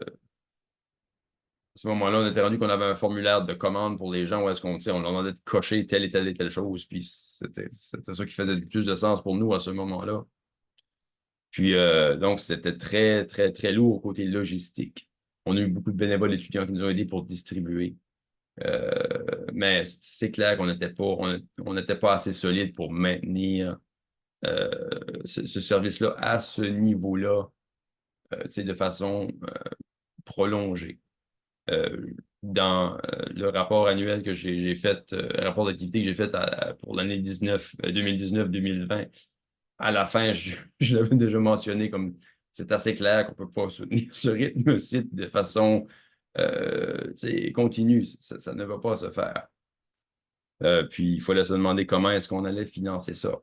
ce moment-là, on était rendu qu'on avait un formulaire de commande pour les gens où est-ce on leur demandait de cocher telle et telle chose. Puis c'était ça qui faisait plus de sens pour nous à ce moment-là. Puis donc, c'était très, très, très lourd au côté logistique. On a eu beaucoup de bénévoles étudiants qui nous ont aidés pour distribuer. Mais c'est clair qu'on n'était pas assez solide pour maintenir ce service-là à ce niveau-là, de façon prolongée. Dans le rapport annuel que j'ai fait, rapport d'activité que j'ai fait pour l'année 2019-2020, à la fin, je l'avais déjà mentionné comme c'est assez clair qu'on ne peut pas soutenir ce rythme-ci de façon continue. Ça ne va pas se faire. Puis, il fallait se demander comment est-ce qu'on allait financer ça.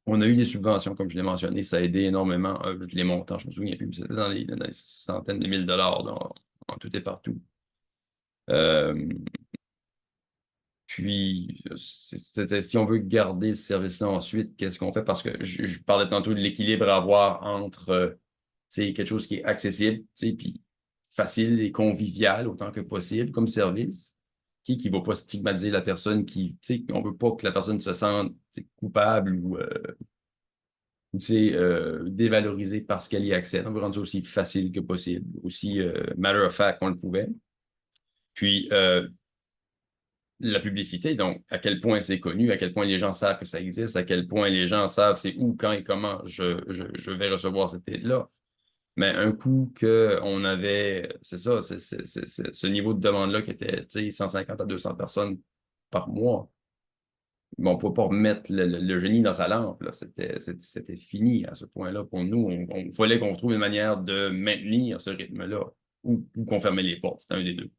On a eu des subventions, comme je l'ai mentionné, ça a aidé énormément. Les montants, je ne me souviens plus, mais c'était dans les centaines de mille dollars en tout et partout. Puis, si on veut garder ce service-là ensuite, qu'est-ce qu'on fait? Parce que je parlais tantôt de l'équilibre à avoir entre quelque chose qui est accessible, puis facile et convivial autant que possible comme service, qui ne va pas stigmatiser la personne on ne veut pas que la personne se sente coupable ou dévalorisée parce qu'elle y accède. On veut rendre ça aussi facile que possible, aussi matter of fact qu'on le pouvait. Puis, la publicité, donc à quel point c'est connu, à quel point les gens savent que ça existe, à quel point les gens savent c'est où, quand et comment je vais recevoir cette aide-là. Mais un coup qu'on avait, c'est ça, c'est ce niveau de demande-là qui était 150 à 200 personnes par mois. Bon, on ne pouvait pas remettre le génie dans sa lampe. C'était fini à ce point-là pour nous. Il fallait qu'on trouve une manière de maintenir ce rythme-là ou qu'on fermait les portes. C'était un des deux.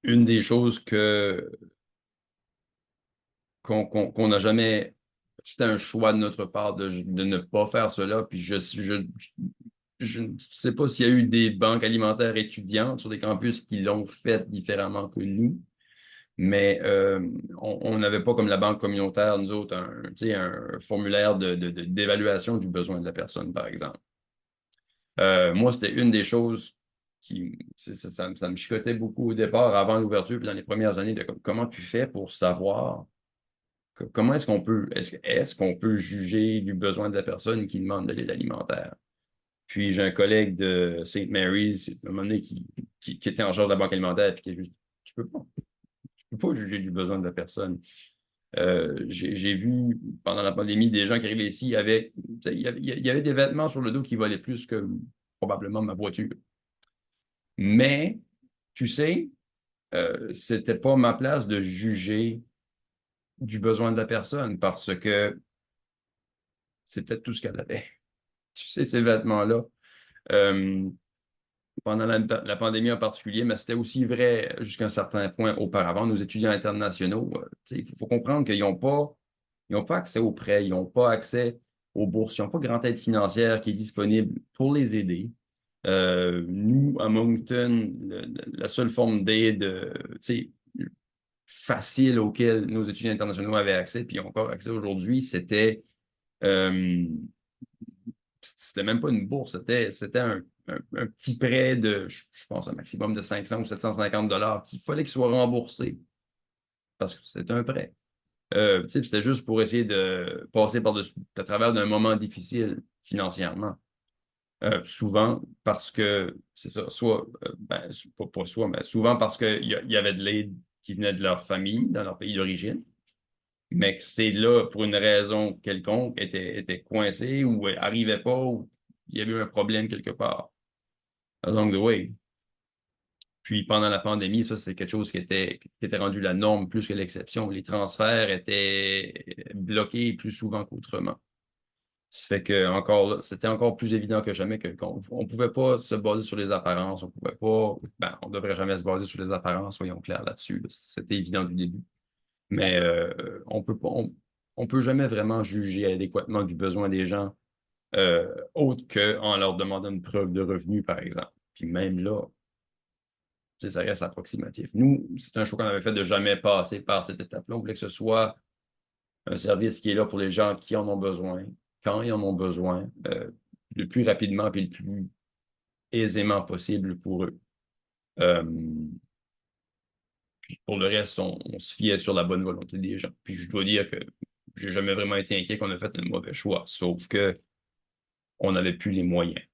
Une des choses qu'on n'a jamais... C'était un choix de notre part de ne pas faire cela. Puis je ne sais pas s'il y a eu des banques alimentaires étudiantes sur des campus qui l'ont fait différemment que nous. Mais on n'avait pas comme la banque communautaire, nous autres, un formulaire d'évaluation du besoin de la personne, par exemple. Moi, c'était une des choses ça me chicotait beaucoup au départ, avant l'ouverture, puis dans les premières années, de comment tu fais pour savoir comment est-ce qu'on peut juger du besoin de la personne qui demande de l'aide alimentaire. Puis j'ai un collègue de St. Mary's, à un moment donné, qui était en charge de la banque alimentaire, puis qui est juste, tu peux pas juger du besoin de la personne. J'ai vu pendant la pandémie des gens qui arrivaient ici il y avait des vêtements sur le dos qui valaient plus que probablement ma voiture. Mais, tu sais, c'était pas ma place de juger du besoin de la personne parce que c'était tout ce qu'elle avait. Tu sais, ces vêtements-là. Pendant la pandémie en particulier, mais c'était aussi vrai jusqu'à un certain point auparavant. Nos étudiants internationaux, il faut comprendre qu'ils n'ont pas accès aux prêts, ils n'ont pas accès aux bourses, ils n'ont pas grande aide financière qui est disponible pour les aider. Nous, à Moncton, la seule forme d'aide facile auquel nos étudiants internationaux avaient accès, puis ont encore accès aujourd'hui, c'était même pas une bourse, c'était un petit prêt de, je pense, un maximum de 500 ou 750 $ qu'il fallait qu'il soit remboursé parce que c'était un prêt. C'était juste pour essayer de passer à travers d'un moment difficile financièrement. Souvent parce que, c'est ça, soit, pas soit, mais souvent parce qu'il y avait de l'aide qui venait de leur famille, dans leur pays d'origine, mais que c'est là, pour une raison quelconque, était coincé ou n'arrivait pas ou il y avait eu un problème quelque part. Along the way. Puis pendant la pandémie, ça, c'est quelque chose qui était rendu la norme plus que l'exception. Les transferts étaient bloqués plus souvent qu'autrement. Ça fait que c'était encore plus évident que jamais qu'on ne pouvait pas se baser sur les apparences. On pouvait pas, on ne devrait jamais se baser sur les apparences, soyons clairs là-dessus. Là. C'était évident du début. Mais on peut jamais vraiment juger adéquatement du besoin des gens autre qu'en leur demandant une preuve de revenu, par exemple. Puis même là, ça reste approximatif. Nous, c'est un choix qu'on avait fait de jamais passer par cette étape-là. On voulait que ce soit un service qui est là pour les gens qui en ont besoin, quand ils en ont besoin, le plus rapidement et le plus aisément possible pour eux. Puis pour le reste, on se fiait sur la bonne volonté des gens. Puis je dois dire que j'ai jamais vraiment été inquiet qu'on a fait un mauvais choix, sauf que on n'avait plus les moyens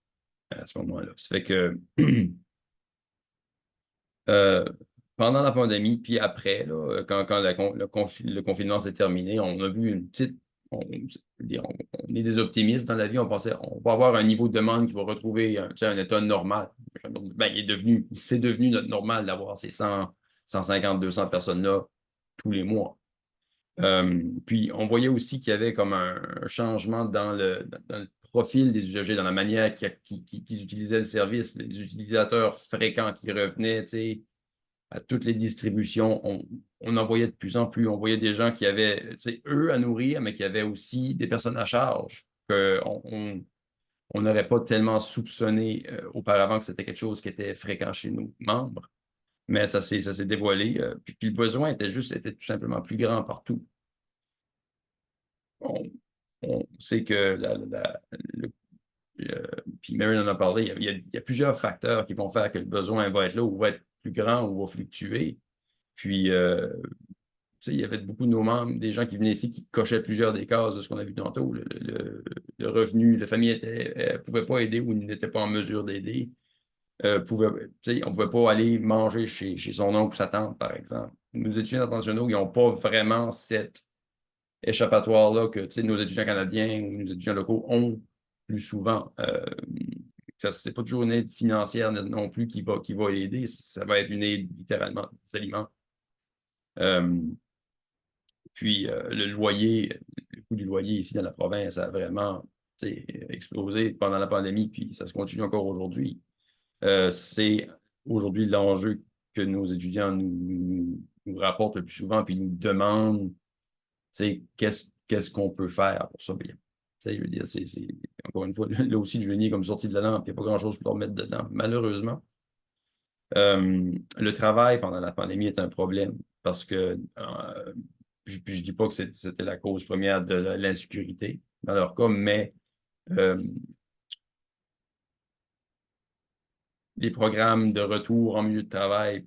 à ce moment-là. Ça fait que pendant la pandémie, puis après, là, quand le confinement s'est terminé, on a vu une petite. On est des optimistes dans la vie. On pensait on va avoir un niveau de demande qui va retrouver un état normal. C'est devenu notre normal d'avoir ces 100, 150, 200 personnes-là tous les mois. Puis on voyait aussi qu'il y avait comme un changement dans le profil des usagers, dans la manière qu'ils utilisaient le service, les utilisateurs fréquents qui revenaient, tu sais, à toutes les distributions, on en voyait de plus en plus. On voyait des gens qui avaient, eux à nourrir, mais qui avaient aussi des personnes à charge qu'on n'aurait pas tellement soupçonné auparavant que c'était quelque chose qui était fréquent chez nos membres. Mais ça s'est dévoilé. Puis le besoin était tout simplement plus grand partout. On sait que puis Merryn en a parlé, il y a plusieurs facteurs qui vont faire que le besoin va être là ou va être plus grand ou va fluctuer. Puis, il y avait beaucoup de nos membres, des gens qui venaient ici qui cochaient plusieurs des cases de ce qu'on a vu tantôt. Le revenu, la famille ne pouvait pas aider ou n'était pas en mesure d'aider. On ne pouvait pas aller manger chez son oncle ou sa tante, par exemple. Nos étudiants internationaux, ils n'ont pas vraiment cette échappatoire-là que nos étudiants canadiens ou nos étudiants locaux ont plus souvent. C'est pas toujours une aide financière non plus qui va aider. Ça va être une aide littéralement des aliments. Puis le coût du loyer ici dans la province a vraiment explosé pendant la pandémie, puis ça se continue encore aujourd'hui. C'est aujourd'hui l'enjeu que nos étudiants nous rapportent le plus souvent, puis nous demandent qu'est-ce qu'on peut faire pour ça bien. Je veux dire, encore une fois, là aussi, le génie est comme sorti de la lampe, il n'y a pas grand-chose pour leur mettre dedans, malheureusement. Le travail pendant la pandémie est un problème parce que je ne dis pas que c'était la cause première de l'insécurité dans leur cas, mais les programmes de retour en milieu de travail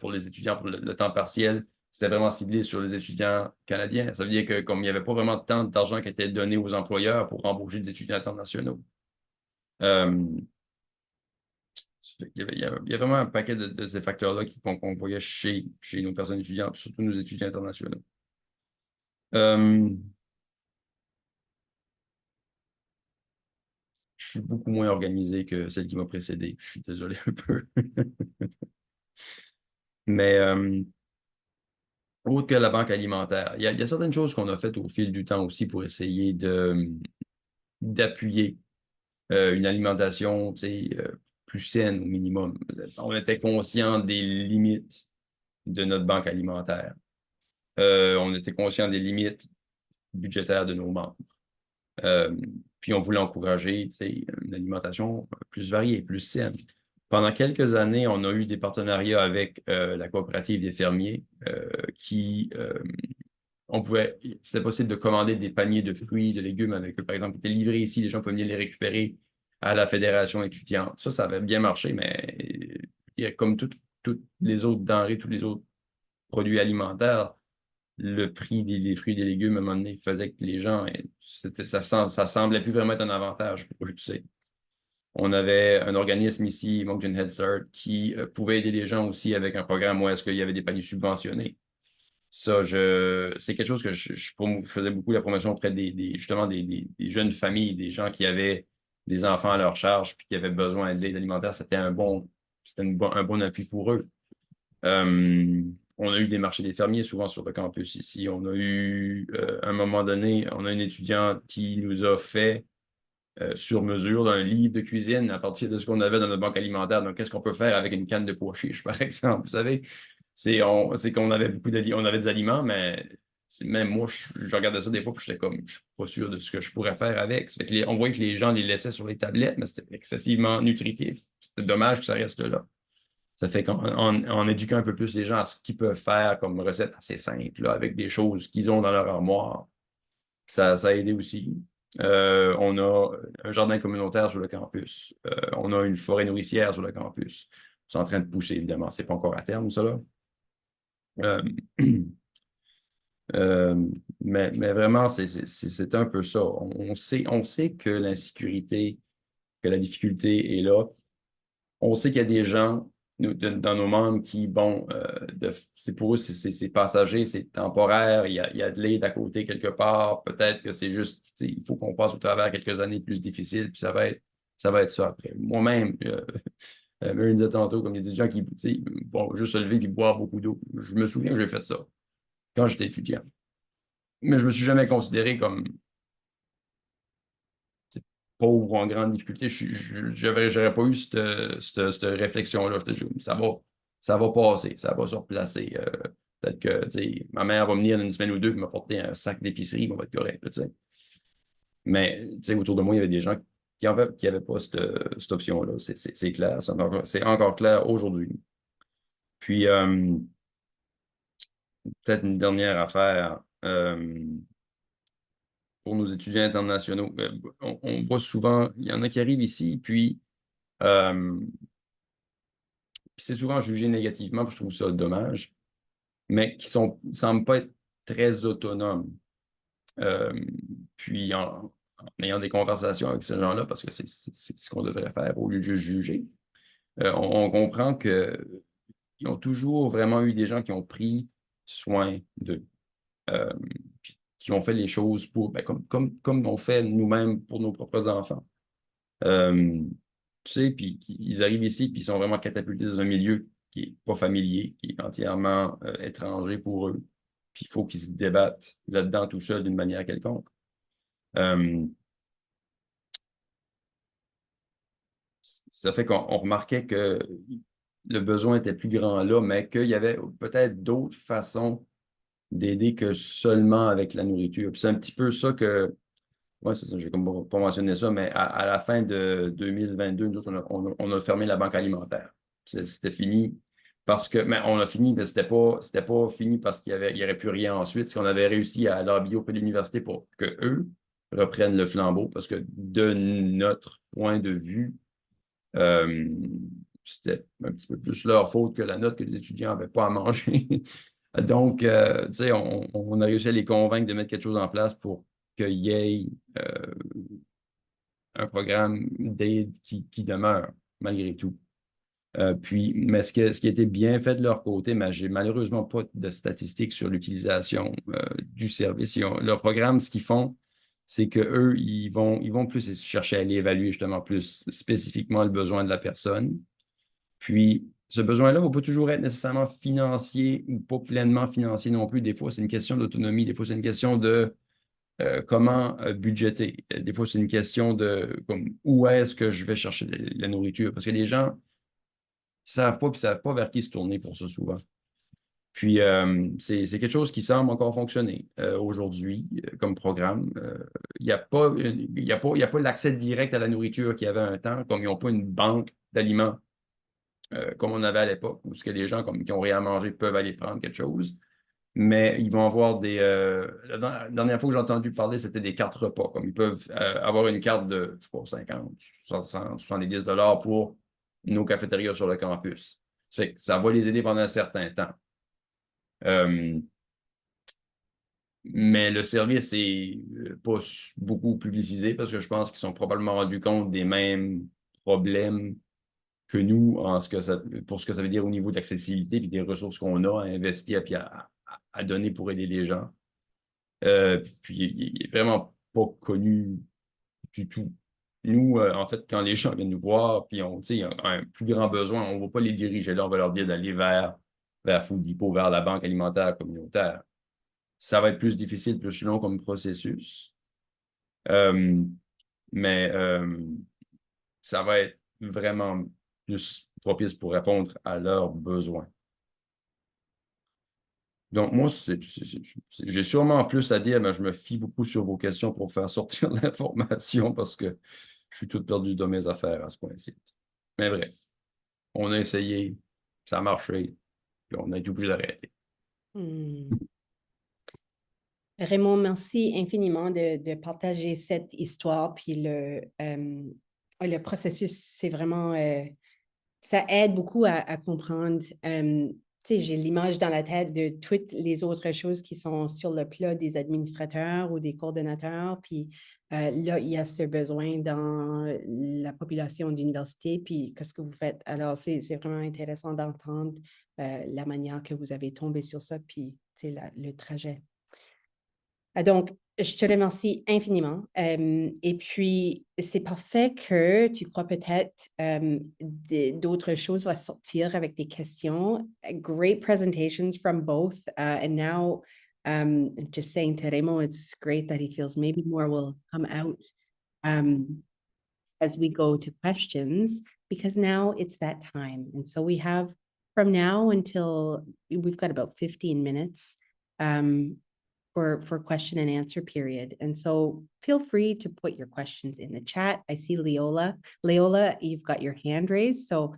pour les étudiants pour le temps partiel, c'était vraiment ciblé sur les étudiants canadiens. Ça veut dire que comme il n'y avait pas vraiment de temps d'argent qui était donné aux employeurs pour embaucher des étudiants internationaux. Il y a vraiment un paquet de ces facteurs-là qu'on voyait chez nos personnes étudiantes, surtout nos étudiants internationaux. Je suis beaucoup moins organisé que celle qui m'a précédé. Je suis désolé un peu. Mais autre que la banque alimentaire, il y a certaines choses qu'on a faites au fil du temps aussi pour essayer d'appuyer une alimentation plus saine au minimum. On était conscient des limites de notre banque alimentaire. On était conscient des limites budgétaires de nos membres. Puis on voulait encourager une alimentation plus variée, plus saine. Pendant quelques années, on a eu des partenariats avec la coopérative des fermiers c'était possible de commander des paniers de fruits, de légumes avec eux, par exemple, qui étaient livrés ici, les gens pouvaient venir les récupérer à la Fédération étudiante. Ça avait bien marché, mais comme toutes les autres denrées, tous les autres produits alimentaires, le prix des fruits et des légumes, à un moment donné, faisait que les gens, ça semblait plus vraiment être un avantage pour eux, tu sais. On avait un organisme ici, Moncton Head Start, qui pouvait aider les gens aussi avec un programme où est-ce qu'il y avait des paniers subventionnés. Ça, c'est quelque chose que je faisais beaucoup la promotion auprès justement des jeunes familles, des gens qui avaient des enfants à leur charge puis qui avaient besoin d'aide alimentaire. C'était un bon c'était un bon appui pour eux. On a eu des marchés des fermiers souvent sur le campus ici. On a eu, à un moment donné, on a une étudiante qui nous a fait sur mesure d'un livre de cuisine à partir de ce qu'on avait dans notre banque alimentaire. Donc, qu'est-ce qu'on peut faire avec une canne de pois chiches, par exemple? Vous savez, c'est qu'on avait on avait des aliments, mais même moi, je regardais ça des fois, puis j'étais comme, je suis pas sûr de ce que je pourrais faire avec. Ça fait que on voyait que les gens les laissaient sur les tablettes, mais c'était excessivement nutritif. C'était dommage que ça reste là. Ça fait qu'en éduquant un peu plus les gens à ce qu'ils peuvent faire comme recette assez simple, là, avec des choses qu'ils ont dans leur armoire, ça a aidé aussi. On a un jardin communautaire sur le campus. On a une forêt nourricière sur le campus. C'est en train de pousser, évidemment. Ce n'est pas encore à terme, ça, là. Mais vraiment, c'est un peu ça. On sait que l'insécurité, que la difficulté est là. On sait qu'il y a des gens dans nos membres qui, bon, c'est pour eux, c'est passager, c'est temporaire, il y a de l'aide à côté quelque part. Peut-être que c'est juste, il faut qu'on passe au travers quelques années plus difficiles, puis ça va être ça après. Moi-même, Merryn disait tantôt, comme il y a des gens qui vont juste se lever et boire beaucoup d'eau. Je me souviens que j'ai fait ça quand j'étais étudiant. Mais je me suis jamais considéré comme pauvre ou en grande difficulté. J'aurais pas eu cette réflexion-là. Ça va passer, ça va se replacer. Peut-être que ma mère va venir dans une semaine ou deux et m'apporter un sac d'épicerie, on va être correct. Là, mais autour de moi, il y avait des gens qui n'avaient pas cette option-là. C'est clair, c'est encore clair aujourd'hui. Puis, peut-être une dernière affaire. Pour nos étudiants internationaux, on voit souvent, il y en a qui arrivent ici, puis c'est souvent jugé négativement, puis je trouve ça dommage, mais qui semblent pas être très autonomes. Puis en ayant des conversations avec ces gens-là, parce que c'est ce qu'on devrait faire au lieu de juste juger, on comprend qu'ils ont toujours vraiment eu des gens qui ont pris soin d'eux, puis qui ont fait les choses comme on fait nous-mêmes pour nos propres enfants. Puis ils arrivent ici, puis ils sont vraiment catapultés dans un milieu qui n'est pas familier, qui est entièrement étranger pour eux. Puis il faut qu'ils se débattent là-dedans tout seuls d'une manière quelconque. Ça fait qu'on remarquait que le besoin était plus grand là, mais qu'il y avait peut-être d'autres façons d'aider que seulement avec la nourriture. Puis c'est un petit peu ça que oui, c'est ça, j'ai comme pas mentionné ça, mais à la fin de 2022, nous autres, on a fermé la banque alimentaire. C'était fini parce que, mais on a fini, mais c'était pas fini parce qu'il y aurait plus rien ensuite. C'est qu'on avait réussi à lobbyer auprès de l'université pour qu'eux reprennent le flambeau parce que de notre point de vue, c'était un petit peu plus leur faute que la note que les étudiants n'avaient pas à manger. Donc, tu sais, on a réussi à les convaincre de mettre quelque chose en place pour qu'il y ait un programme d'aide qui demeure, malgré tout. Mais ce qui a été bien fait de leur côté, mais j'ai malheureusement pas de statistiques sur l'utilisation du service. Leur programme, ce qu'ils font, c'est qu'eux, ils vont plus chercher à aller évaluer justement plus spécifiquement le besoin de la personne. Puis, ce besoin-là ne va pas toujours être nécessairement financier ou pas pleinement financier non plus. Des fois, c'est une question d'autonomie. Des fois, c'est une question de comment budgéter. Des fois, c'est une question de où est-ce que je vais chercher la nourriture. Parce que les gens ne savent pas, puis ne savent pas vers qui se tourner pour ça souvent. Puis, c'est quelque chose qui semble encore fonctionner aujourd'hui comme programme. Il n'y a pas l'accès direct à la nourriture qu'il y avait un temps, comme ils n'ont pas une banque d'aliments comme on avait à l'époque, où ce que les gens qui ont rien à manger peuvent aller prendre quelque chose. Mais ils vont avoir la dernière fois que j'ai entendu parler, c'était des cartes repas. Comme ils peuvent avoir une carte de, je sais pas, 50, 60, 70 $ pour nos cafétérias sur le campus. Ça va les aider pendant un certain temps. Mais le service n'est pas beaucoup publicisé parce que je pense qu'ils sont probablement rendus compte des mêmes problèmes que nous pour ce que ça veut dire au niveau d'accessibilité et des ressources qu'on a à investir et à donner pour aider les gens. Puis il n'est vraiment pas connu du tout Nous, en fait, quand les gens viennent nous voir, puis ont un plus grand besoin, on ne va pas les diriger là, on va leur dire d'aller vers Food Depot, vers la banque alimentaire communautaire. Ça va être plus difficile, plus long comme processus. Mais ça va être vraiment plus propice pour répondre à leurs besoins. Donc, moi, j'ai sûrement plus à dire, mais je me fie beaucoup sur vos questions pour faire sortir l'information parce que je suis tout perdu dans mes affaires à ce point-ci. Mais bref, on a essayé, ça a marché, puis on a été obligé d'arrêter. Raymond, merci infiniment de partager cette histoire. Puis le processus, c'est vraiment, ça aide beaucoup à comprendre. J'ai l'image dans la tête de toutes les autres choses qui sont sur le plat des administrateurs ou des coordonnateurs. Puis là, il y a ce besoin dans la population d'université. Puis qu'est-ce que vous faites? Alors, c'est vraiment intéressant d'entendre la manière que vous avez tombé sur ça, puis le trajet. Donc, je te remercie infiniment. Et puis, c'est parfait que tu crois peut-être d'autres choses vont sortir avec des questions. Great presentations from both. And now, just saying to Raymond, it's great that he feels maybe more will come out as we go to questions, because now it's that time. And so we have from now until we've got about 15 minutes. For question and answer period. And so feel free to put your questions in the chat. I see Leola. Leola, you've got your hand raised. So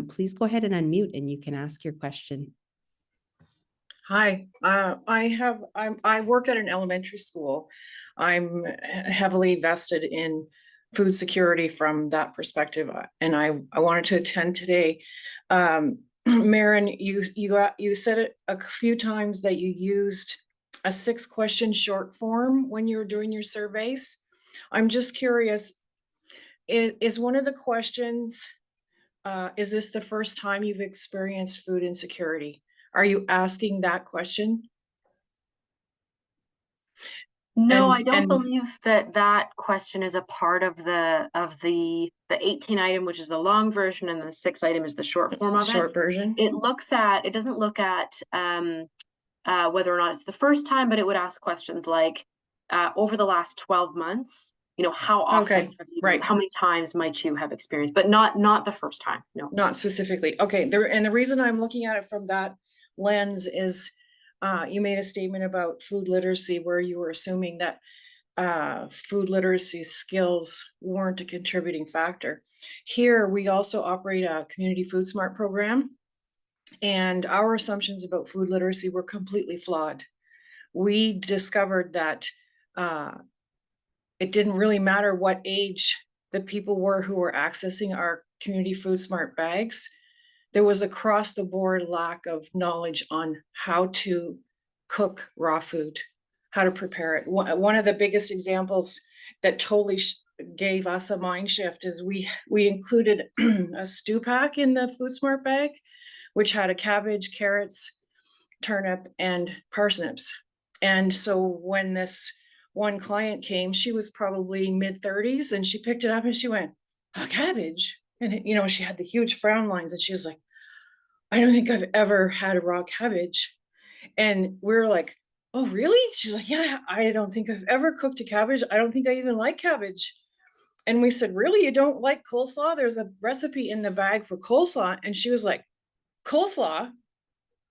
please go ahead and unmute and you can ask your question. Hi, I work at an elementary school. I'm heavily vested in food security from that perspective. And I wanted to attend today. Merryn, you said it a few times that you used a 6-question short form when you were doing your surveys. I'm just curious, is one of the questions, is this the first time you've experienced food insecurity? Are you asking that question? No, I don't believe that question is a part of the 18 item, which is the long version, and the 6 item is the short form of it. Short version. It doesn't look at whether or not it's the first time, but it would ask questions like, over the last 12 months, how often, how many times might you have experienced, but not the first time. No, not specifically. Okay. And the reason I'm looking at it from that lens is you made a statement about food literacy where you were assuming that food literacy skills weren't a contributing factor. Here, we also operate a community food smart program. And our assumptions about food literacy were completely flawed. We discovered that it didn't really matter what age the people were who were accessing our community food smart bags. There was across the board lack of knowledge on how to cook raw food, how to prepare it. One of the biggest examples that totally gave us a mind shift is we included a stew pack in the food smart bag, which had a cabbage, carrots, turnip, and parsnips. And so when this one client came, she was probably mid-30s, and she picked it up and she went, "Oh, cabbage." And, she had the huge frown lines, and she was like, "I don't think I've ever had a raw cabbage." And we're like, "Oh, really?" She's like, "Yeah, I don't think I've ever cooked a cabbage. I don't think I even like cabbage." And we said, "Really? You don't like coleslaw? There's a recipe in the bag for coleslaw." And she was like, "Coleslaw?"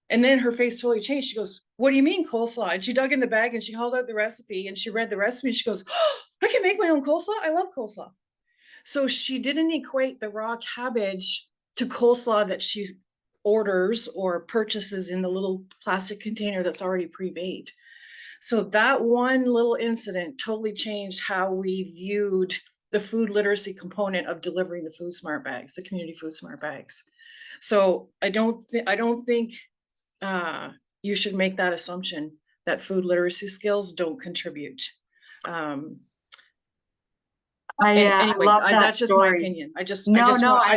And then her face totally changed. She goes, "What do you mean coleslaw?" And she dug in the bag and she hauled out the recipe and she read the recipe and she goes, "Oh, I can make my own coleslaw. I love coleslaw." So she didn't equate the raw cabbage to coleslaw that she orders or purchases in the little plastic container that's already pre-made. So that one little incident totally changed how we viewed the food literacy component of delivering the food smart bags, the community food smart bags. So I don't think you should make that assumption that food literacy skills don't contribute. Anyway, that's just my opinion. I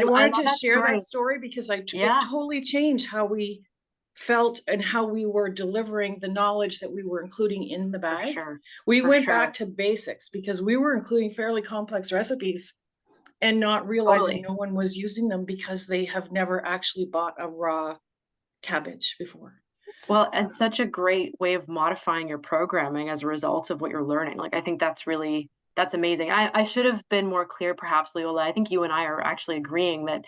wanted to share that story because it totally changed how we felt and how we were delivering the knowledge that we were including in the bag. We went back to basics because we were including fairly complex recipes and not realizing Totally. no one was using them because they have never actually bought a raw cabbage before. Well, and such a great way of modifying your programming as a result of what you're learning. Like, I think that's amazing. I should have been more clear, perhaps, Leola. I think you and I are actually agreeing that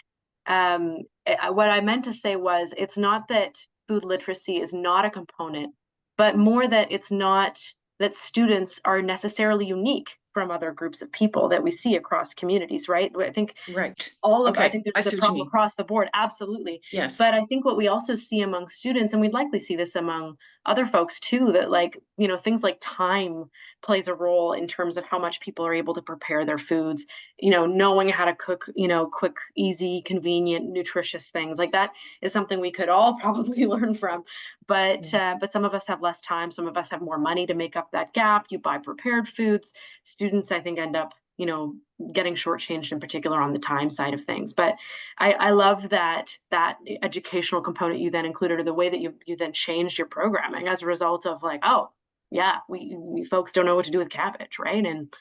what I meant to say was it's not that food literacy is not a component, but more that it's not that students are necessarily unique from other groups of people that we see across communities, right? I think Right. I Okay, think I there's see a what you problem mean. across the board, absolutely. Yes. But I think what we also see among students, and we'd likely see this among other folks too, that like, you know, things like time plays a role in terms of how much people are able to prepare their foods, you know, knowing how to cook, you know, quick, easy, convenient, nutritious things. Like that is something we could all probably learn from. But some of us have less time, some of us have more money to make up that gap. You buy prepared foods. Students, I think, end up, you know, getting shortchanged in particular on the time side of things. But I love that educational component you then included, or the way that you then changed your programming as a result of like, oh yeah, we folks don't know what to do with cabbage, right? And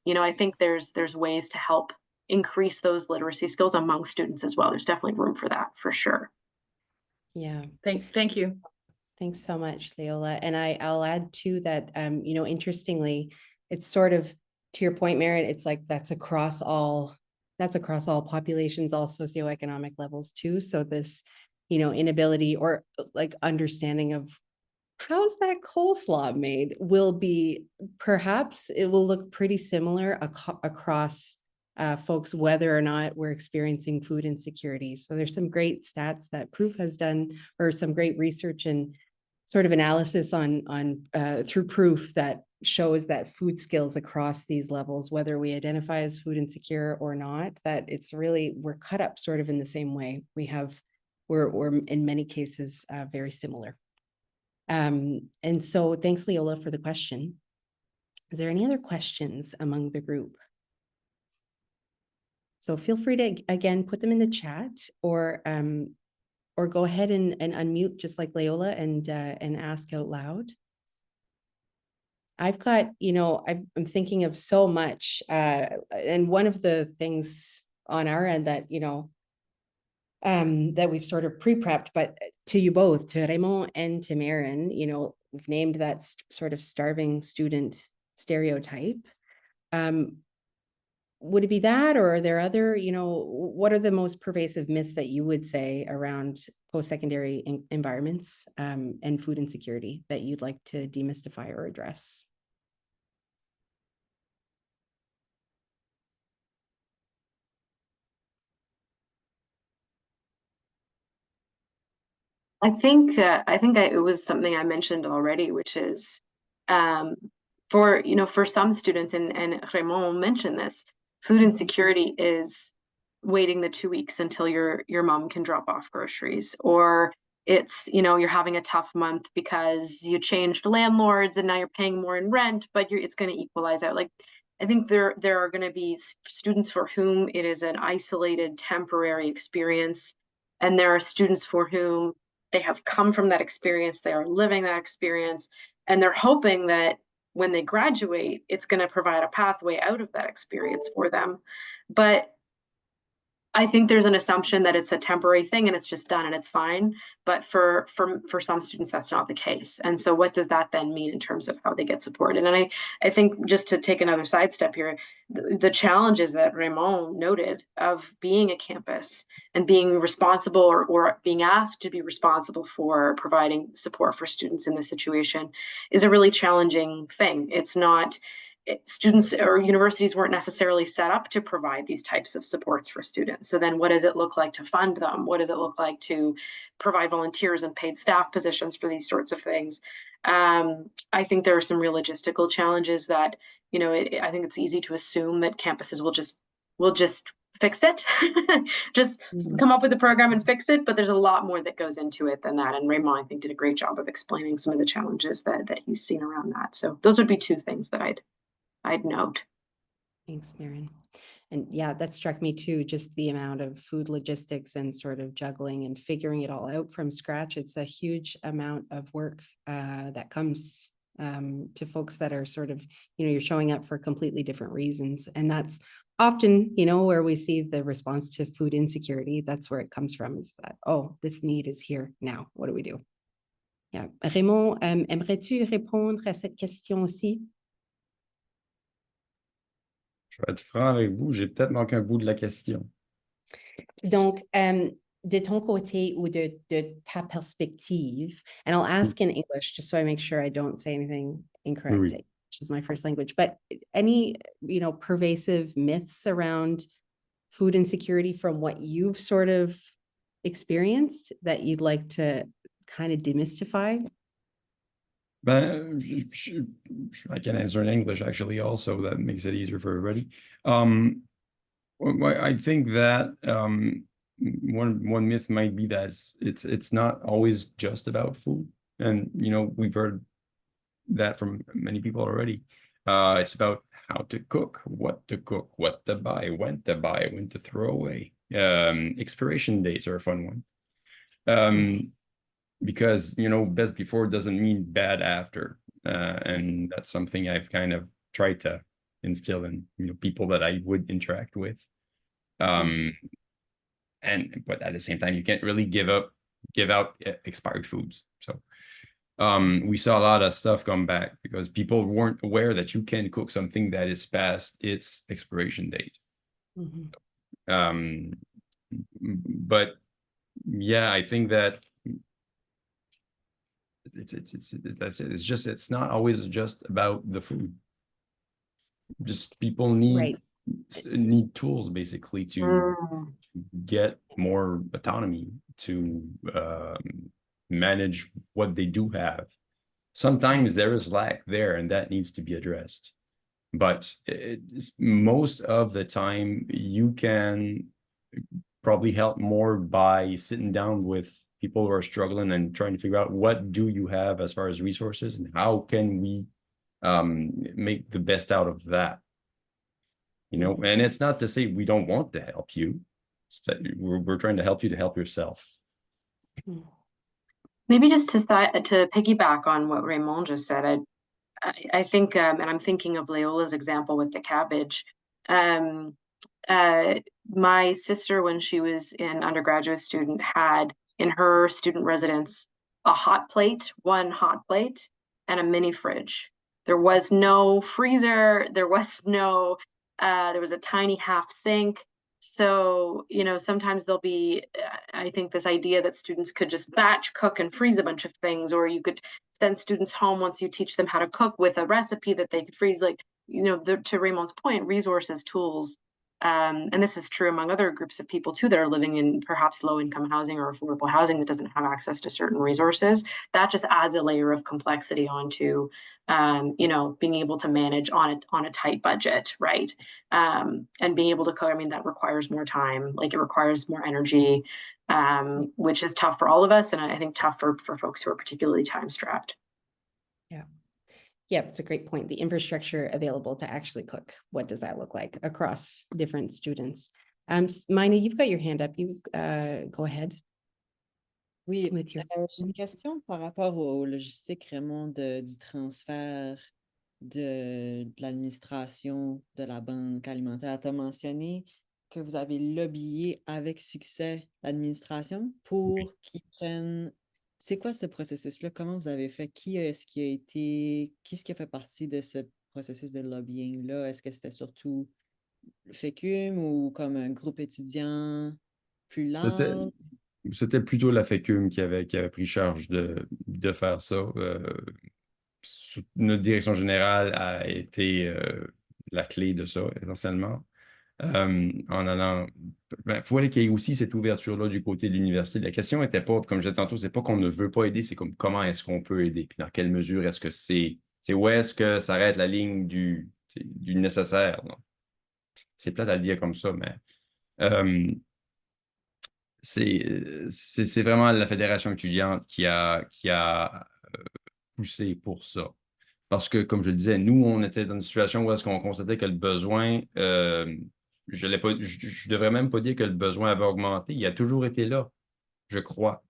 you know, I think there's ways to help increase those literacy skills among students as well. There's definitely room for that for sure. Yeah. Thank you. Thanks so much, Leola. And I'll add too that, you know, interestingly, it's sort of, to your point, Merryn, it's like that's across all populations, all socioeconomic levels too. So this, you know, inability or like understanding of how's that coleslaw made will be, perhaps it will look pretty similar across folks, whether or not we're experiencing food insecurity. So there's some great stats that Proof has done, or some great research and sort of analysis on through Proof that shows that food skills across these levels, whether we identify as food insecure or not, that it's really, we're cut up sort of in the same way. We're in many cases very similar. And so thanks, Leola, for the question. Is there any other questions among the group? So feel free to, again, put them in the chat, or go ahead and unmute just like Leola and ask out loud. I've got, you know, I'm thinking of so much. And one of the things on our end that, you know, that we've sort of pre-prepped, but to you both, to Raymond and to Merryn, you know, we've named that sort of starving student stereotype. Would it be that, or are there other, you know, what are the most pervasive myths that you would say around post-secondary environments and food insecurity that you'd like to demystify or address? I think it was something I mentioned already, which is for, you know, for some students, and Raymond mentioned this, food insecurity is waiting the 2 weeks until your mom can drop off groceries, or it's, you know, you're having a tough month because you changed landlords and now you're paying more in rent, but it's going to equalize out. Like, I think there are going to be students for whom it is an isolated temporary experience, and there are students for whom they have come from that experience, they are living that experience, and they're hoping that when they graduate, it's going to provide a pathway out of that experience for them. But I think there's an assumption that it's a temporary thing and it's just done and it's fine. But for some students, that's not the case. And so what does that then mean in terms of how they get supported? And I think, just to take another sidestep here, the challenges that Raymond noted of being a campus and being responsible, or being asked to be responsible for providing support for students in this situation, is a really challenging thing. It's not, students or universities weren't necessarily set up to provide these types of supports for students. So then what does it look like to fund them? What does it look like to provide volunteers and paid staff positions for these sorts of things? I think there are some real logistical challenges that, you know, I think it's easy to assume that campuses will just fix it, just come up with a program and fix it. But there's a lot more that goes into it than that. And Raymond, I think, did a great job of explaining some of the challenges that he's seen around that. So those would be two things that I'd note. Thanks, Merryn. And yeah, that struck me too, just the amount of food logistics and sort of juggling and figuring it all out from scratch. It's a huge amount of work that comes to folks that are sort of, you know, you're showing up for completely different reasons. And that's often, where we see the response to food insecurity, that's where it comes from, is that, oh, this need is here now. What do we do? Yeah. Raymond, aimerais-tu répondre à cette question aussi? Je vais être franc avec vous, j'ai peut-être manqué un bout de la question. Donc, de ton côté ou de ta perspective, and I'll ask in English just so I make sure I don't say anything incorrect, Oui. which is my first language, but any, pervasive myths around food insecurity from what you've sort of experienced that you'd like to kind of demystify? Ben, I can answer in English actually also, that makes it easier for everybody. I think that one myth might be that it's not always just about food. And, we've heard that from many people already. It's about how to cook, what to buy, when to throw away. Expiration dates are a fun one. Because, best before doesn't mean bad after. And that's something I've kind of tried to instill in, people that I would interact with. But at the same time, you can't really give out expired foods. So we saw a lot of stuff come back because people weren't aware that you can cook something that is past its expiration date. But yeah, I think that it's not always just about the food. Just people need tools basically to get more autonomy to manage what they do have. Sometimes there is lack there and that needs to be addressed, but most of the time you can probably help more by sitting down with people who are struggling and trying to figure out what do you have as far as resources and how can we make the best out of that. And it's not to say we don't want to help you. We're trying to help you to help yourself. Maybe just to piggyback on what Raymond just said, I think, and I'm thinking of Leola's example with the cabbage. My sister, when she was an undergraduate student, had in her student residence one hot plate, and a mini fridge. There was no freezer. There was a tiny half sink. So, sometimes there'll be, I think, this idea that students could just batch cook and freeze a bunch of things, or you could send students home once you teach them how to cook with a recipe that they could freeze, to Raymond's point, resources, tools. And this is true among other groups of people too that are living in perhaps low-income housing or affordable housing that doesn't have access to certain resources. That just adds a layer of complexity onto, being able to manage on a tight budget, right? And being able to cook. I mean, that requires more time. It requires more energy, which is tough for all of us, and I think tough for folks who are particularly time-strapped. Yeah, it's a great point. The infrastructure available to actually cook. What does that look like across different students? Maynard, you've got your hand up. You go ahead. Oui, j'ai une question par rapport aux logistiques, Raymond, du transfert de l'administration de la banque alimentaire. Tu as mentionné que vous avez lobbyé avec succès l'administration pour qu'ils prennent. C'est quoi ce processus-là? Comment vous avez fait? Qui est-ce qui a fait partie de ce processus de lobbying-là? Est-ce que c'était surtout le FÉCUM ou comme un groupe étudiant plus large? C'était plutôt la FÉCUM qui avait pris charge de faire ça. Notre direction générale a été la clé de ça, essentiellement. En allant... Il faut aller qu'il y ait aussi cette ouverture-là du côté de l'université. La question n'était pas, comme je disais tantôt, c'est pas qu'on ne veut pas aider, c'est comme comment est-ce qu'on peut aider, puis dans quelle mesure est-ce que c'est où est-ce que s'arrête la ligne du nécessaire. C'est plate à le dire comme ça, mais c'est vraiment la Fédération étudiante qui a poussé pour ça. Parce que, comme je le disais, nous, on était dans une situation où est-ce qu'on constatait que le besoin, je devrais même pas dire que le besoin avait augmenté. Il a toujours été là, je crois.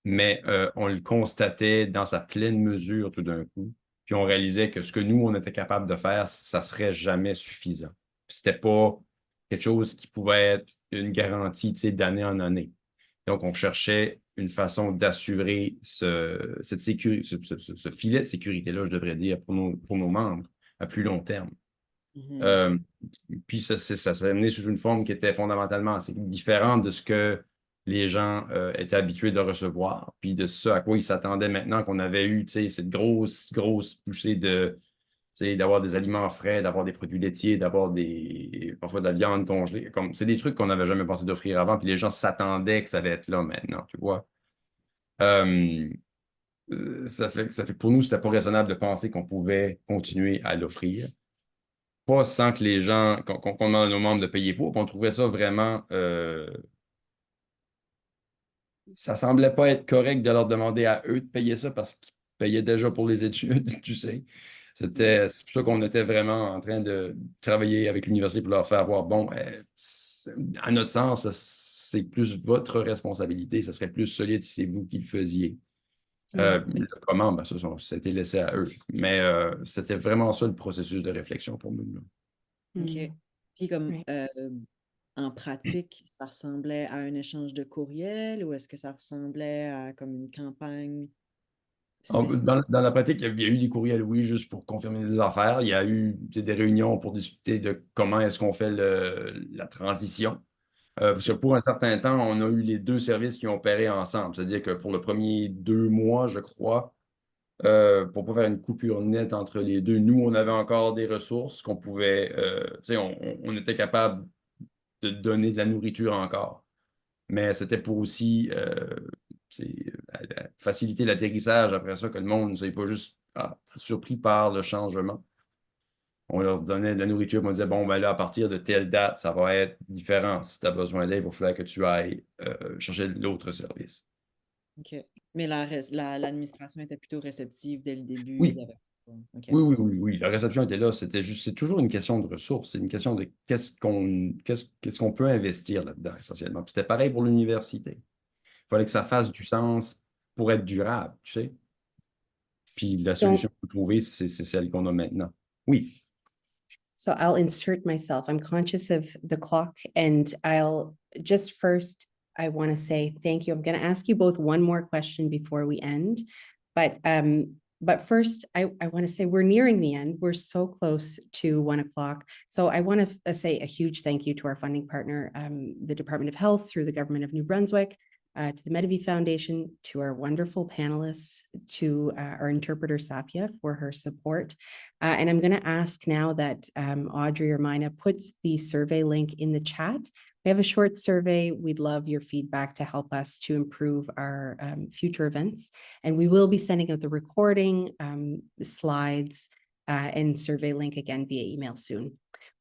Mais on le constatait dans sa pleine mesure tout d'un coup. Puis on réalisait que ce que nous, on était capable de faire, ça serait jamais suffisant. C'était pas quelque chose qui pouvait être une garantie, tu sais, d'année en année. Donc, on cherchait une façon d'assurer cette sécurité, ce filet de sécurité-là, je devrais dire, pour nos membres à plus long terme. Puis ça s'est amené sous une forme qui était fondamentalement assez différente de ce que les gens étaient habitués de recevoir, puis de ce à quoi ils s'attendaient maintenant qu'on avait eu, tu sais, cette grosse poussée d'avoir des aliments frais, d'avoir des produits laitiers, d'avoir parfois de la viande congelée. C'est des trucs qu'on n'avait jamais pensé d'offrir avant, puis les gens s'attendaient que ça allait être là maintenant, tu vois. Ça fait que pour nous, c'était pas raisonnable de penser qu'on pouvait continuer à l'offrir. Pas sans que les gens, qu'on demande à nos membres de payer pour, puis on trouvait ça vraiment... ça semblait pas être correct de leur demander à eux de payer ça parce qu'ils payaient déjà pour les études, tu sais. C'est pour ça qu'on était vraiment en train de travailler avec l'université pour leur faire voir, bon, à notre sens, c'est plus votre responsabilité, ça serait plus solide si c'est vous qui le faisiez. Comment? Ben, ça été laissé à eux. Mais c'était vraiment ça le processus de réflexion pour nous, là. OK. Puis comme en pratique, ça ressemblait à un échange de courriel ou est-ce que ça ressemblait à comme une campagne spécifique? Dans la pratique, il y a eu des courriels, oui, juste pour confirmer des affaires. Il y a eu des réunions pour discuter de comment est-ce qu'on fait la transition. Parce que pour un certain temps, on a eu les deux services qui ont opéré ensemble. C'est-à-dire que pour le premier 2 mois, je crois, pour ne pas faire une coupure nette entre les deux, nous, on avait encore des ressources qu'on pouvait, tu sais, on était capable de donner de la nourriture encore. Mais c'était pour aussi faciliter l'atterrissage après ça, que le monde ne soit pas juste surpris par le changement. On leur donnait de la nourriture, on disait, bon, ben là, à partir de telle date, ça va être différent. Si tu as besoin d'aide, il va falloir que tu ailles chercher l'autre service. OK. Mais l'administration était plutôt réceptive dès le début. Oui. OK. Oui. La réception était là. C'est toujours une question de ressources. C'est une question de qu'est-ce qu'on peut investir là-dedans, essentiellement. Puis c'était pareil pour l'université. Il fallait que ça fasse du sens pour être durable, tu sais. Puis la solution qu'on peut trouver, c'est celle qu'on a maintenant. Oui. So I'll insert myself. I'm conscious of the clock, and I'll just first, I want to say thank you. I'm going to ask you both one more question before we end, but first, I want to say we're nearing the end. We're so close to 1 o'clock. So I want to say a huge thank you to our funding partner, the Department of Health through the Government of New Brunswick, to the Medavie Foundation, to our wonderful panelists, to our interpreter, Safia, for her support. And I'm going to ask now that Audrey or Mina puts the survey link in the chat. We have a short survey. We'd love your feedback to help us to improve our future events. And we will be sending out the recording, slides, and survey link again via email soon.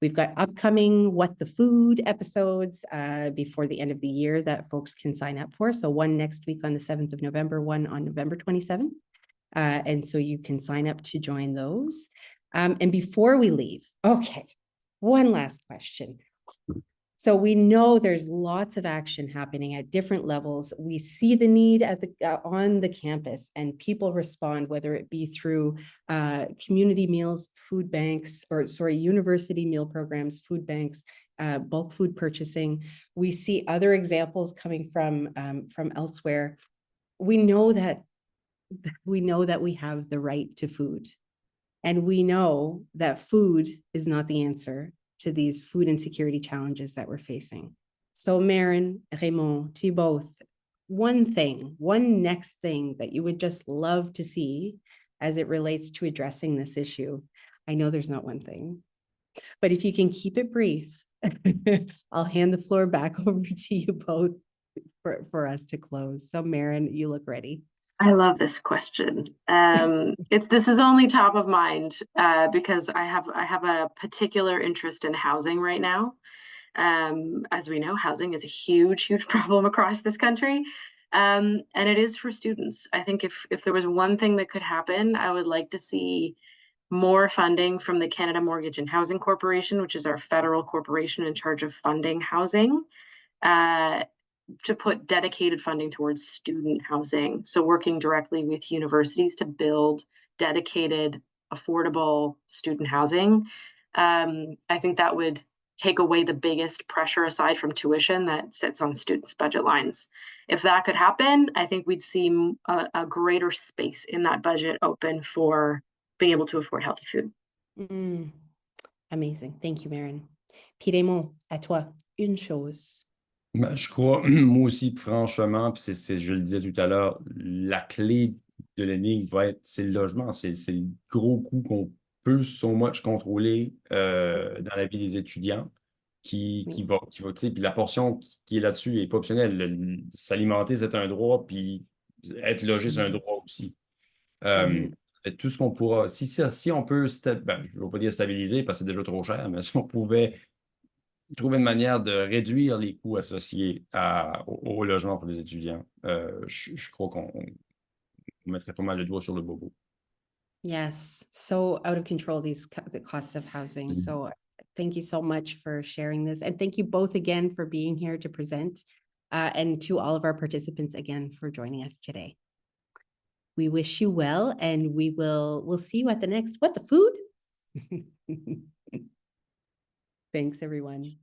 We've got upcoming What the Food episodes before the end of the year that folks can sign up for. So one next week on the 7th of November, one on November 27th. And so you can sign up to join those. And before we leave, okay, one last question. So we know there's lots of action happening at different levels. We see the need at on the campus, and people respond, whether it be through community meals, food banks, university meal programs, food banks, bulk food purchasing. We see other examples coming from elsewhere. We know that we have the right to food, and we know that food is not the answer to these food insecurity challenges that we're facing. So Merryn, Raymond, to you both, one next thing that you would just love to see as it relates to addressing this issue. I know there's not one thing, but if you can keep it brief, I'll hand the floor back over to you both for us to close. So Merryn, you look ready. I love this question. This is only top of mind because I have a particular interest in housing right now. As we know, housing is a huge problem across this country, and it is for students. I think if there was one thing that could happen, I would like to see more funding from the Canada Mortgage and Housing Corporation, which is our federal corporation in charge of funding housing. To put dedicated funding towards student housing. So working directly with universities to build dedicated, affordable student housing. I think that would take away the biggest pressure aside from tuition that sits on students' budget lines. If that could happen, I think we'd see a greater space in that budget open for being able to afford healthy food. Amazing. Thank you, Merryn. Puis Raymond, à toi, une chose. Ben, je crois, moi aussi, franchement, puis je le disais tout à l'heure, la clé de l'énigme va être, c'est le logement, c'est le gros coût qu'on peut, so much, contrôler dans la vie des étudiants qui va, tu sais, puis la portion qui est là-dessus n'est pas optionnelle. S'alimenter, c'est un droit, puis être logé, c'est un droit aussi. Tout ce qu'on pourra, si on peut, ben, je ne vais pas dire stabiliser parce que c'est déjà trop cher, mais si on pouvait trouver une manière de réduire les coûts associés au logement pour les étudiants, je crois qu'on mettrait pas mal le doigt sur le bobo. Yes, so out of control, the costs of housing. So thank you so much for sharing this. And thank you both again for being here to present, and to all of our participants again for joining us today. We wish you well, and we'll see you at the next, the food? Thanks, everyone.